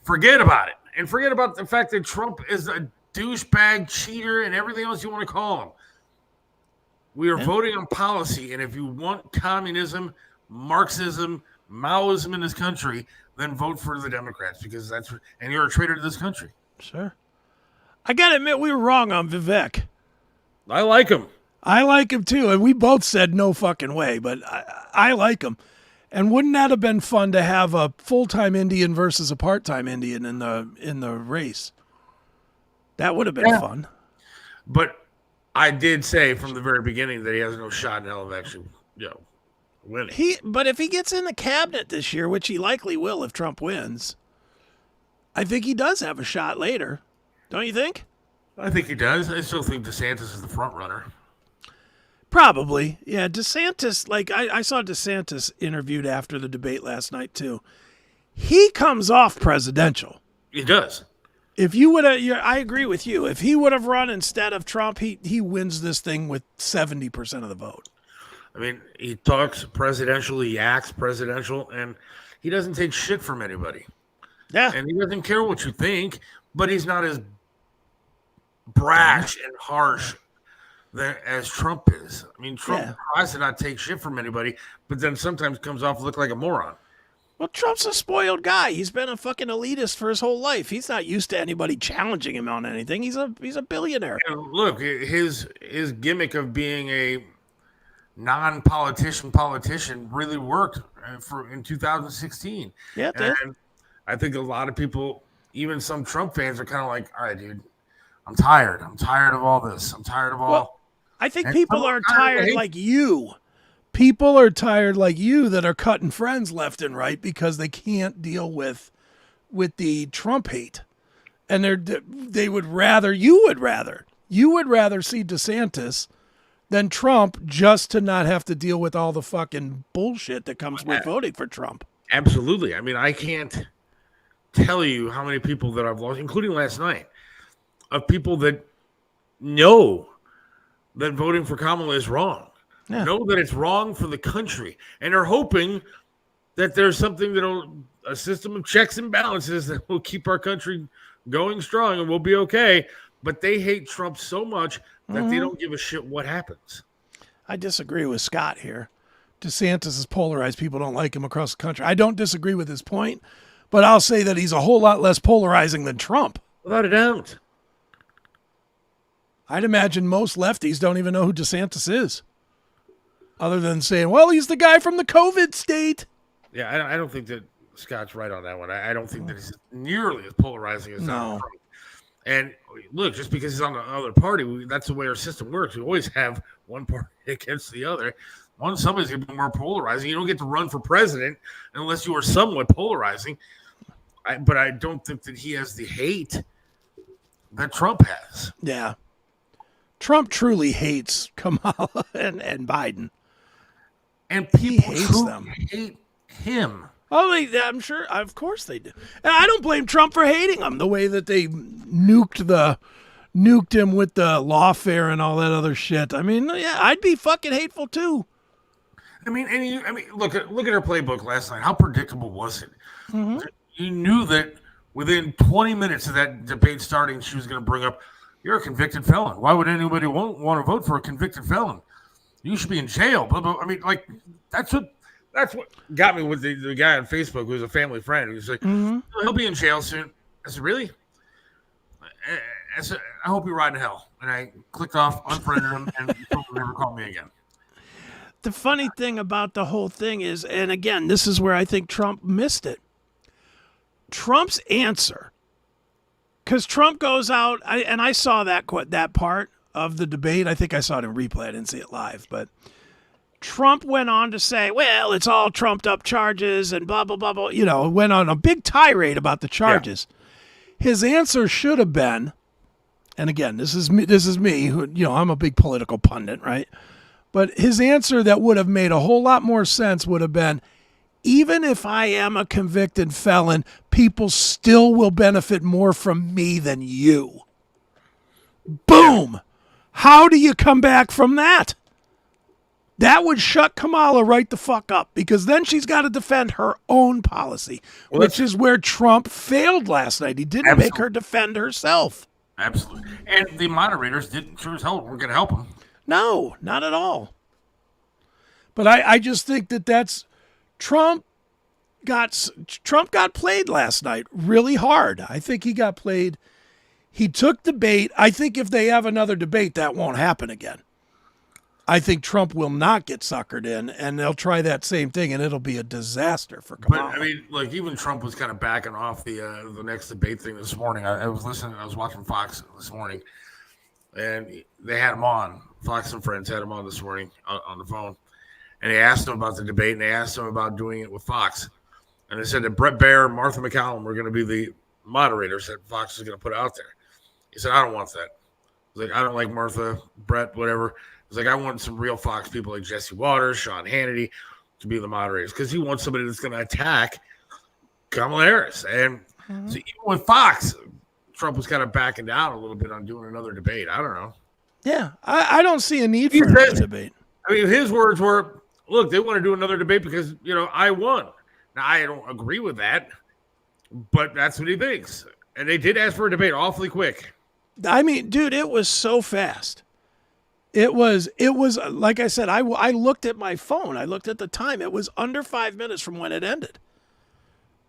Forget about it. And forget about the fact that Trump is a douchebag, cheater, and everything else you want to call him. We are voting on policy. And if you want communism, Marxism, Maoism in this country, then vote for the Democrats because and you're a traitor to this country. Sure. I got to admit, we were wrong on Vivek. I like him. I like him too. And we both said no fucking way, but I like him. And wouldn't that have been fun to have a full-time Indian versus a part-time Indian in the race? That would have been fun. But I did say from the very beginning that he has no shot in hell of actually, winning. But if he gets in the cabinet this year, which he likely will if Trump wins, I think he does have a shot later. Don't you think? I think he does. I still think DeSantis is the front runner. Probably. Yeah, DeSantis, I saw DeSantis interviewed after the debate last night too. He comes off presidential. He does. If you would have, I agree with you. If he would have run instead of Trump, he wins this thing with 70% of the vote. I mean, he talks presidential, he acts presidential, and he doesn't take shit from anybody. Yeah. And he doesn't care what you think, but he's not as brash and harsh as Trump is. I mean, Trump tries to not take shit from anybody, but then sometimes comes off look like a moron. Well, Trump's a spoiled guy. He's been a fucking elitist for his whole life. He's not used to anybody challenging him on anything. He's a billionaire. And look, his gimmick of being a non-politician really worked in 2016. Yeah, it did. And I think a lot of people, even some Trump fans, are kind of like, all right, dude, I'm tired. I'm tired of all this. I'm tired of all. Well, I think people are tired like you. People are tired like you that are cutting friends left and right because they can't deal with the Trump hate. And you would rather see DeSantis than Trump just to not have to deal with all the fucking bullshit that comes with voting for Trump. Absolutely. I mean, I can't tell you how many people that I've lost, including last night, of people that know that voting for Kamala is wrong. Yeah. Know that it's wrong for the country, and are hoping that there's something a system of checks and balances that will keep our country going strong and we'll be okay. But they hate Trump so much that they don't give a shit what happens. I disagree with Scott here. DeSantis is polarized. People don't like him across the country. I don't disagree with his point, but I'll say that he's a whole lot less polarizing than Trump. Without a doubt. I'd imagine most lefties don't even know who DeSantis is. Other than saying, well, he's the guy from the COVID state. Yeah, I don't think that Scott's right on that one. I don't think that he's nearly as polarizing as Donald Trump. And look, just because he's on the other party, that's the way our system works. We always have one party against the other. Somebody's going to be more polarizing. You don't get to run for president unless you are somewhat polarizing. But I don't think that he has the hate that Trump has. Yeah. Trump truly hates Kamala and Biden. And people hates them. Hate him. Oh, I'm sure. Of course they do. And I don't blame Trump for hating him. The way that they nuked him with the lawfare and all that other shit. I mean, yeah, I'd be fucking hateful too. I mean, look at her playbook last night. How predictable was it? Mm-hmm. You knew that within 20 minutes of that debate starting, she was going to bring up, "You're a convicted felon. Why would anybody want to vote for a convicted felon? You should be in jail." Blah, blah. I mean, like that's what got me with the guy on Facebook who's a family friend. He was like, "He'll be in jail soon." I said, "Really?" I said, "I hope you ride in hell." And I clicked off, unfriended him, and he'll never call me again. The funny thing about the whole thing is, and again, this is where I think Trump missed it. Trump's answer, because Trump goes out, and I saw that part of the debate. I think I saw it in replay. I didn't see it live, but Trump went on to say, well, it's all trumped up charges and blah, blah, blah, blah. You know, went on a big tirade about the charges. Yeah. His answer should have been, and again, this is me who, you know, I'm a big political pundit, right? But his answer that would have made a whole lot more sense would have been, even if I am a convicted felon, people still will benefit more from me than you. Boom. How do you come back from that? That would shut Kamala right the fuck up, because then she's got to defend her own policy, which is where Trump failed last night. He didn't make her defend herself. Absolutely. And the moderators didn't sure as hell weren't going to help him. No, not at all. But I just think that's Trump got played last night really hard. I think he got played. He took the bait. I think if they have another debate, that won't happen again. I think Trump will not get suckered in, and they'll try that same thing, and it'll be a disaster for Kamala. But I mean, like, even Trump was kind of backing off the next debate thing this morning. I was watching Fox this morning, and they had him on. Fox and Friends had him on this morning on the phone, and they asked him about the debate, and they asked him about doing it with Fox, and they said that Brett Baer and Martha McCallum were going to be the moderators that Fox was going to put out there. He said, I don't want that. He's like, I don't like Martha, Brett, whatever. He's like, I want some real Fox people like Jesse Waters, Sean Hannity to be the moderators, because he wants somebody that's going to attack Kamala Harris. And so even with Fox, Trump was kind of backing down a little bit on doing another debate. I don't know. Yeah, I don't see a need for another debate. I mean, his words were, look, they want to do another debate because, you know, I won. Now, I don't agree with that, but that's what he thinks. And they did ask for a debate awfully quick. I mean, dude, it was so fast. It was like I said, I looked at my phone. I looked at the time. It was under 5 minutes from when it ended.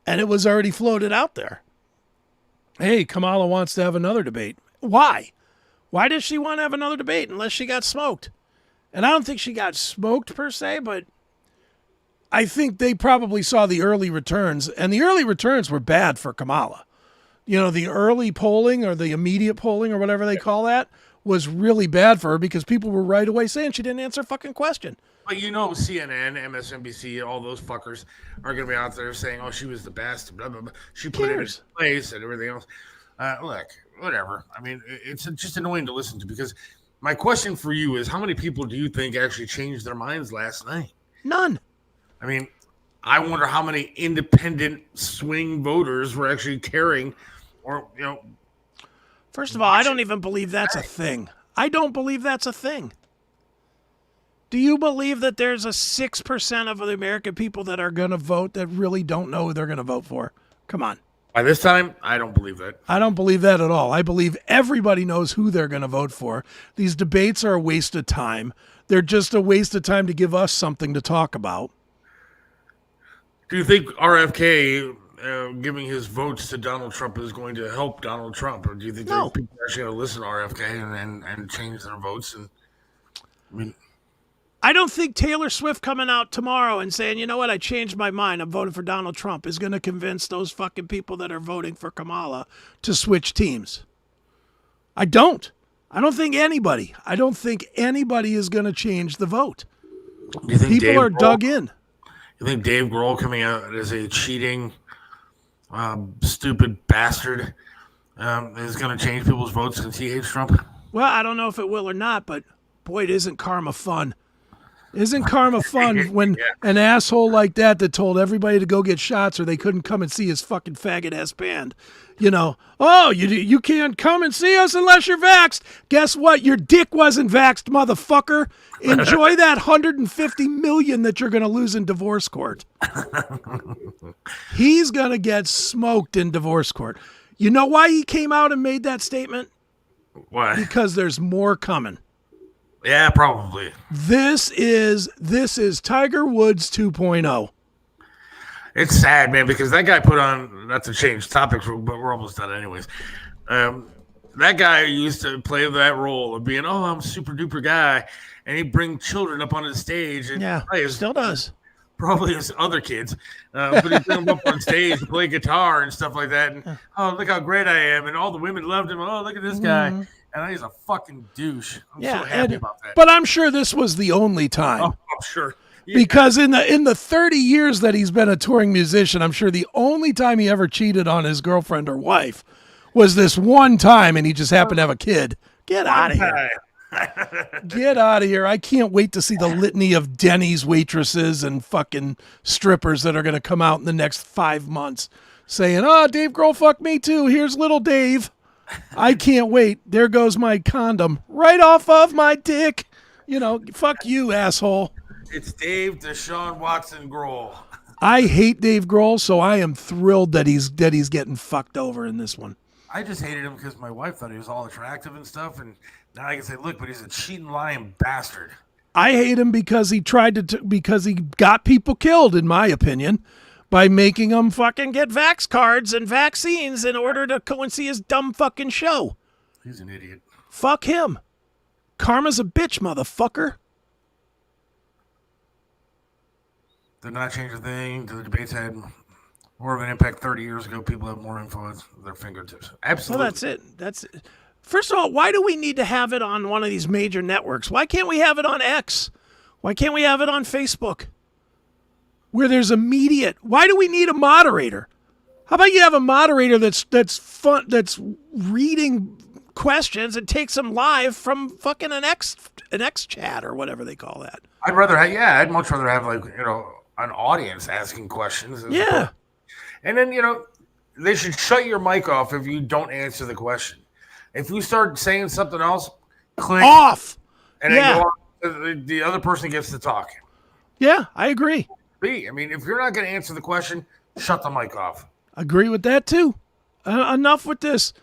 And it was already floated out there. Hey, Kamala wants to have another debate. Why? Why does she want to have another debate unless she got smoked? And I don't think she got smoked per se, but I think they probably saw the early returns. And the early returns were bad for Kamala. You know, the early polling or the immediate polling or whatever they call that was really bad for her, because people were right away saying she didn't answer a fucking question. But you know, CNN, MSNBC, all those fuckers are going to be out there saying, oh, she was the best, blah, blah, blah. She put it in place and everything else. Look, whatever. I mean, it's just annoying to listen to, because my question for you is, how many people do you think actually changed their minds last night? None. I mean, I wonder how many independent swing voters were actually caring, or, you know. First of all, I don't even believe that's a thing. I don't believe that's a thing. Do you believe that there's a 6% of the American people that are going to vote that really don't know who they're going to vote for? Come on. By this time, I don't believe that. I don't believe that at all. I believe everybody knows who they're going to vote for. These debates are a waste of time. They're just a waste of time to give us something to talk about. Do you think RFK giving his votes to Donald Trump is going to help Donald Trump, or do you think people are actually going to listen to RFK and change their votes? And I mean, I don't think Taylor Swift coming out tomorrow and saying, you know what, I changed my mind, I'm voting for Donald Trump, is going to convince those fucking people that are voting for Kamala to switch teams. I don't think anybody is going to change the vote. Do you think people are dug in. You think Dave Grohl coming out as a cheating, stupid bastard is going to change people's votes since he hates Trump? Well, I don't know if it will or not, but boy, isn't karma fun. Isn't karma fun when an asshole like that told everybody to go get shots or they couldn't come and see his fucking faggot-ass band, you know, oh, you can't come and see us unless you're vaxxed. Guess what? Your dick wasn't vaxxed, motherfucker. Enjoy that $150 million that you're going to lose in divorce court. He's going to get smoked in divorce court. You know why he came out and made that statement? Why? Because there's more coming. Yeah, probably. This is Tiger Woods 2.0. It's sad, man, because that guy put on, not to change topics, but we're almost done anyways. That guy used to play that role of being, oh, I'm a super duper guy, and he'd bring children up on the stage. And yeah, still does. Probably his other kids. But he'd bring them up on stage and play guitar and stuff like that. And, oh, look how great I am. And all the women loved him. Oh, look at this guy. And he's a fucking douche. I'm so happy about that. But I'm sure this was the only time. sure. Yeah. Because in the 30 years that he's been a touring musician, I'm sure the only time he ever cheated on his girlfriend or wife was this one time, and he just happened to have a kid. Get out of here. Get out of here. I can't wait to see the litany of Denny's waitresses and fucking strippers that are going to come out in the next 5 months saying, "Oh, Dave Grohl fucked me too. Here's little Dave." I can't wait. There goes my condom right off of my dick. Fuck you, asshole. It's Dave Deshaun Watson Grohl. I hate Dave Grohl, so I am thrilled that he's getting fucked over in this one. I just hated him because my wife thought he was all attractive and stuff, and now I can say, look, but he's a cheating, lying bastard. I hate him because he because he got people killed, in my opinion, by making them fucking get vax cards and vaccines in order to go and see his dumb fucking show. He's an idiot. Fuck him. Karma's a bitch, motherfucker. Did not change a thing. The debates had more of an impact 30 years ago. People have more influence at their fingertips. Absolutely. Well, that's it. First of all, why do we need to have it on one of these major networks? Why can't we have it on X? Why can't we have it on Facebook? Where there's immediate. Why do we need a moderator? How about you have a moderator that's fun, that's reading questions and takes them live from fucking an X chat or whatever they call that. I'd much rather have an audience asking questions. Yeah. And then, they should shut your mic off if you don't answer the question. If you start saying something else, click off. And then go on, the other person gets to talk. Yeah, I agree. If you're not going to answer the question, shut the mic off. Agree with that too. Enough with this.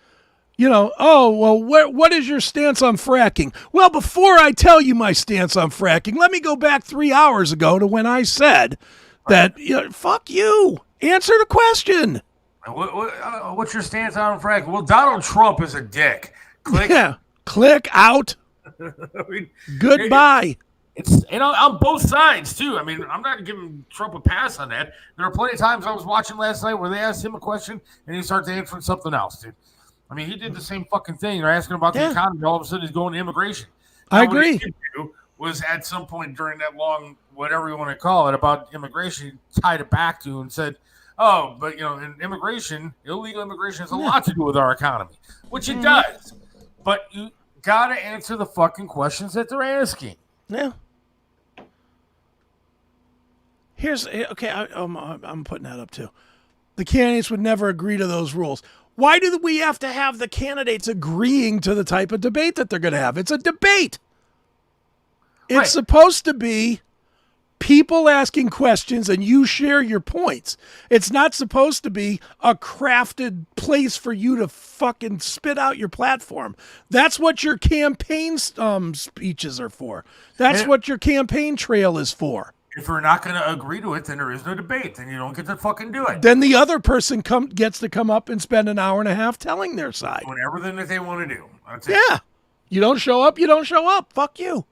What is your stance on fracking? Well, before I tell you my stance on fracking, let me go back 3 hours ago to when I said that, fuck you. Answer the question. What's your stance on fracking? Well, Donald Trump is a dick. Click. Yeah. Click out. Goodbye. It's on both sides too. I'm not giving Trump a pass on that. There are plenty of times I was watching last night where they asked him a question and he started answering something else, dude. He did the same fucking thing. They're asking about the economy. All of a sudden, he's going to immigration. I agree. What he did do was at some point during that long, whatever you want to call it, about immigration, he tied it back to and said, "Oh, but in immigration, illegal immigration has a lot to do with our economy," which it does. But you got to answer the fucking questions that they're asking. Yeah. I'm putting that up too. The candidates would never agree to those rules. Why do we have to have the candidates agreeing to the type of debate that they're going to have? It's a debate. It's supposed to be people asking questions and you share your points. It's not supposed to be a crafted place for you to fucking spit out your platform. That's what your campaign speeches are for. That's what your campaign trail is for. If we're not going to agree to it, then there is no debate. Then you don't get to fucking do it. Then the other person gets to come up and spend an hour and a half telling their side. Doing everything that they want to do. That's it. Yeah. You don't show up, you don't show up. Fuck you.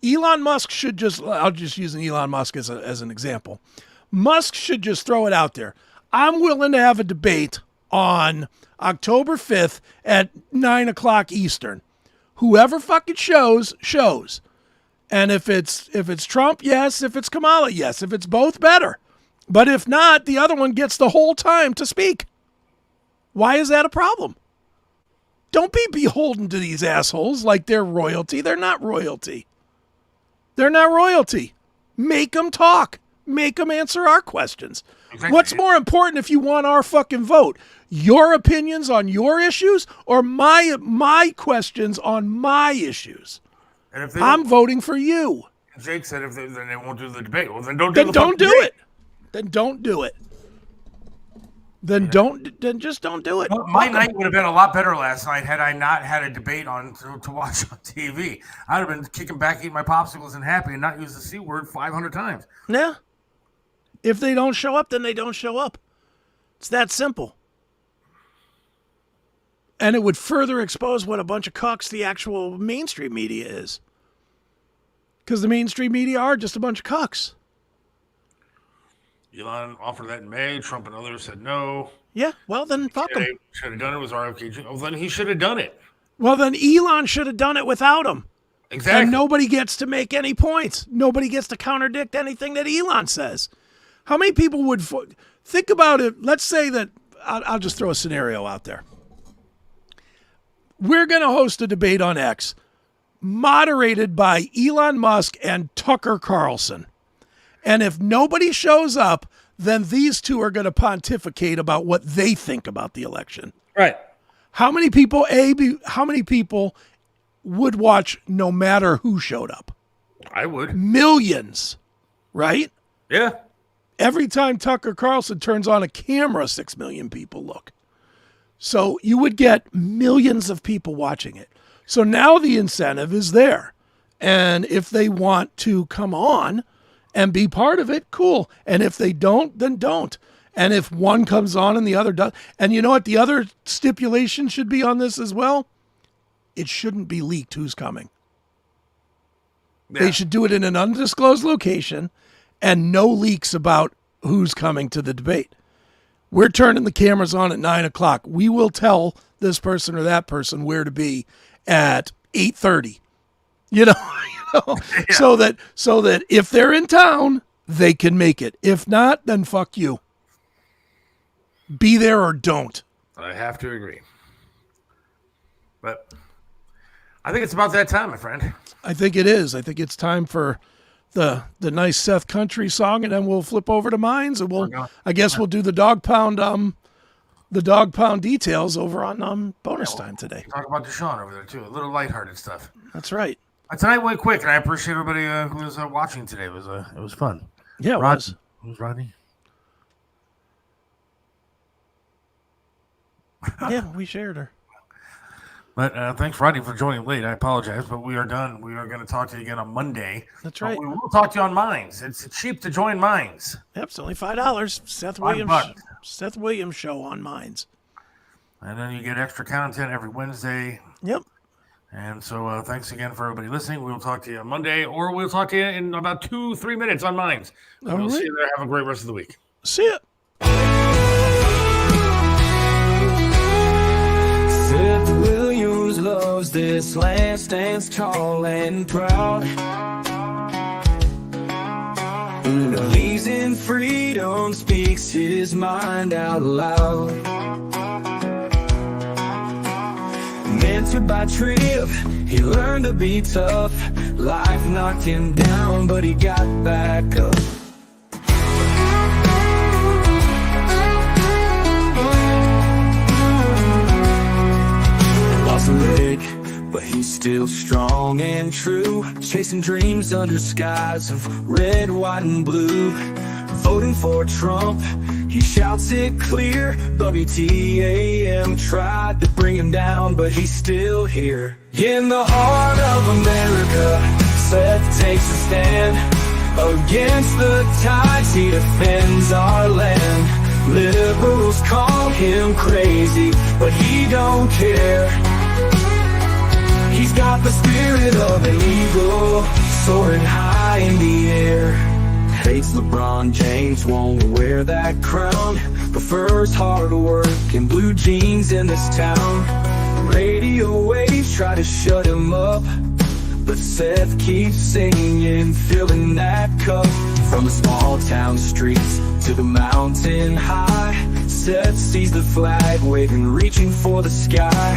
Elon Musk should I'll just use Elon Musk as an example. Musk should just throw it out there. I'm willing to have a debate on October 5th at 9 o'clock Eastern. Whoever fucking shows. And if it's Trump, yes. If it's Kamala, yes. If it's both, better. But if not, the other one gets the whole time to speak. Why is that a problem? Don't be beholden to these assholes like they're royalty. They're not royalty. They're not royalty. Make them talk. Make them answer our questions. Exactly. What's more important if you want our fucking vote? Your opinions on your issues or my questions on my issues? And if I'm voting for you. Jake said then they won't do the debate. Well, then don't do it. Then don't do it. Then just don't do it. Well, my night would have been a lot better last night had I not had a debate on to watch on TV. I'd have been kicking back, eating my popsicles, and happy, and not use the C word 500 times. Yeah. If they don't show up, then they don't show up. It's that simple. And it would further expose what a bunch of cucks the actual mainstream media is. Because the mainstream media are just a bunch of cucks. Elon offered that in May. Trump and others said no. Yeah, well, then fuck him. Should have done it. Was RFK. Well, then he should have done it. Well, then Elon should have done it without him. Exactly. And nobody gets to make any points. Nobody gets to contradict anything that Elon says. How many people would think about it? Let's say that I'll just throw a scenario out there. We're going to host a debate on X moderated by Elon Musk and Tucker Carlson. And if nobody shows up, then these two are going to pontificate about what they think about the election. Right. How many people would watch no matter who showed up? I would. Millions, right? Yeah. Every time Tucker Carlson turns on a camera, 6 million people look. So you would get millions of people watching it. So now the incentive is there. And if they want to come on and be part of it, cool. And if they don't, then don't. And if one comes on and the other does. And you know what? The other stipulation should be on this as well. It shouldn't be leaked who's coming. Yeah. They should do it in an undisclosed location and no leaks about who's coming to the debate. We're turning the cameras on at 9:00. We will tell this person or that person where to be at 8:30. Yeah. so that if they're in town, they can make it. If not, then fuck you. Be there or don't. I have to agree. But I think it's about that time, my friend. I think it is. I think it's time for the nice Seth country song, and then we'll flip over to Mines, and we'll do the dog pound details over on bonus time today. Talk about Deshaun over there too. A little lighthearted stuff. That's right. Tonight went quick, and I appreciate everybody who was watching today. It was fun. Yeah, it was. Who's Rodney? Yeah, we shared her. But thanks, Rodney, for joining late. I apologize, but we are done. We are going to talk to you again on Monday. That's right. We will talk to you on Mines. It's cheap to join Mines. Yep, it's only $5. Seth Williams Show on Mines. And then you get extra content every Wednesday. Yep. And so thanks again for everybody listening. We'll talk to you on Monday, or we'll talk to you in about 2-3 minutes on Mines. We'll see you there. Have a great rest of the week. See ya. Seth Williams loves this land, stands tall and proud. Believes in freedom, speaks his mind out loud. Mentored by Trip, he learned to be tough. Life knocked him down, but he got back up. Lost a leg, but he's still strong and true. Chasing dreams under skies of red, white, and blue. Voting for Trump, he shouts it clear. WTAM tried to bring him down, but he's still here. In the heart of America, Seth takes a stand. Against the tides, he defends our land. Liberals call him crazy, but he don't care. He's got the spirit of an eagle, soaring high in the air. Hates LeBron James, won't wear that crown. Prefers hard work and blue jeans in this town. Radio waves try to shut him up, but Seth keeps singing, filling that cup. From the small town streets to the mountain high, Seth sees the flag waving, reaching for the sky.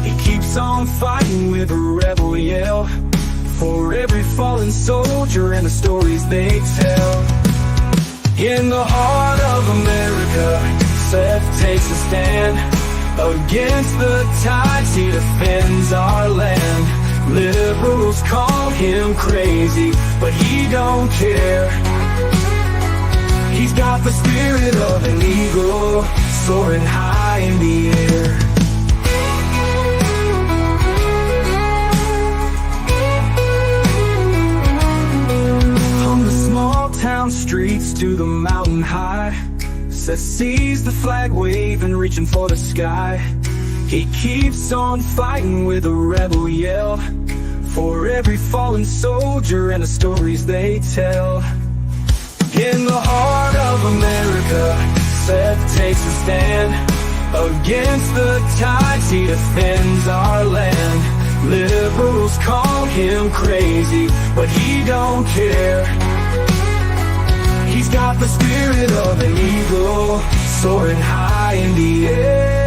He keeps on fighting with a rebel yell, for every fallen soldier and the stories they tell. In the heart of America, Seth takes a stand. Against the tides, he defends our land. Liberals call him crazy, but he don't care. He's got the spirit of an eagle, soaring high in the air. From the small town streets to the mountain high, Seth sees the flag waving, reaching for the sky. He keeps on fighting with a rebel yell, for every fallen soldier and the stories they tell. In the heart of America, Seth takes a stand. Against the tides, he defends our land. Liberals call him crazy, but he don't care. He's got the spirit of an eagle, soaring high in the air.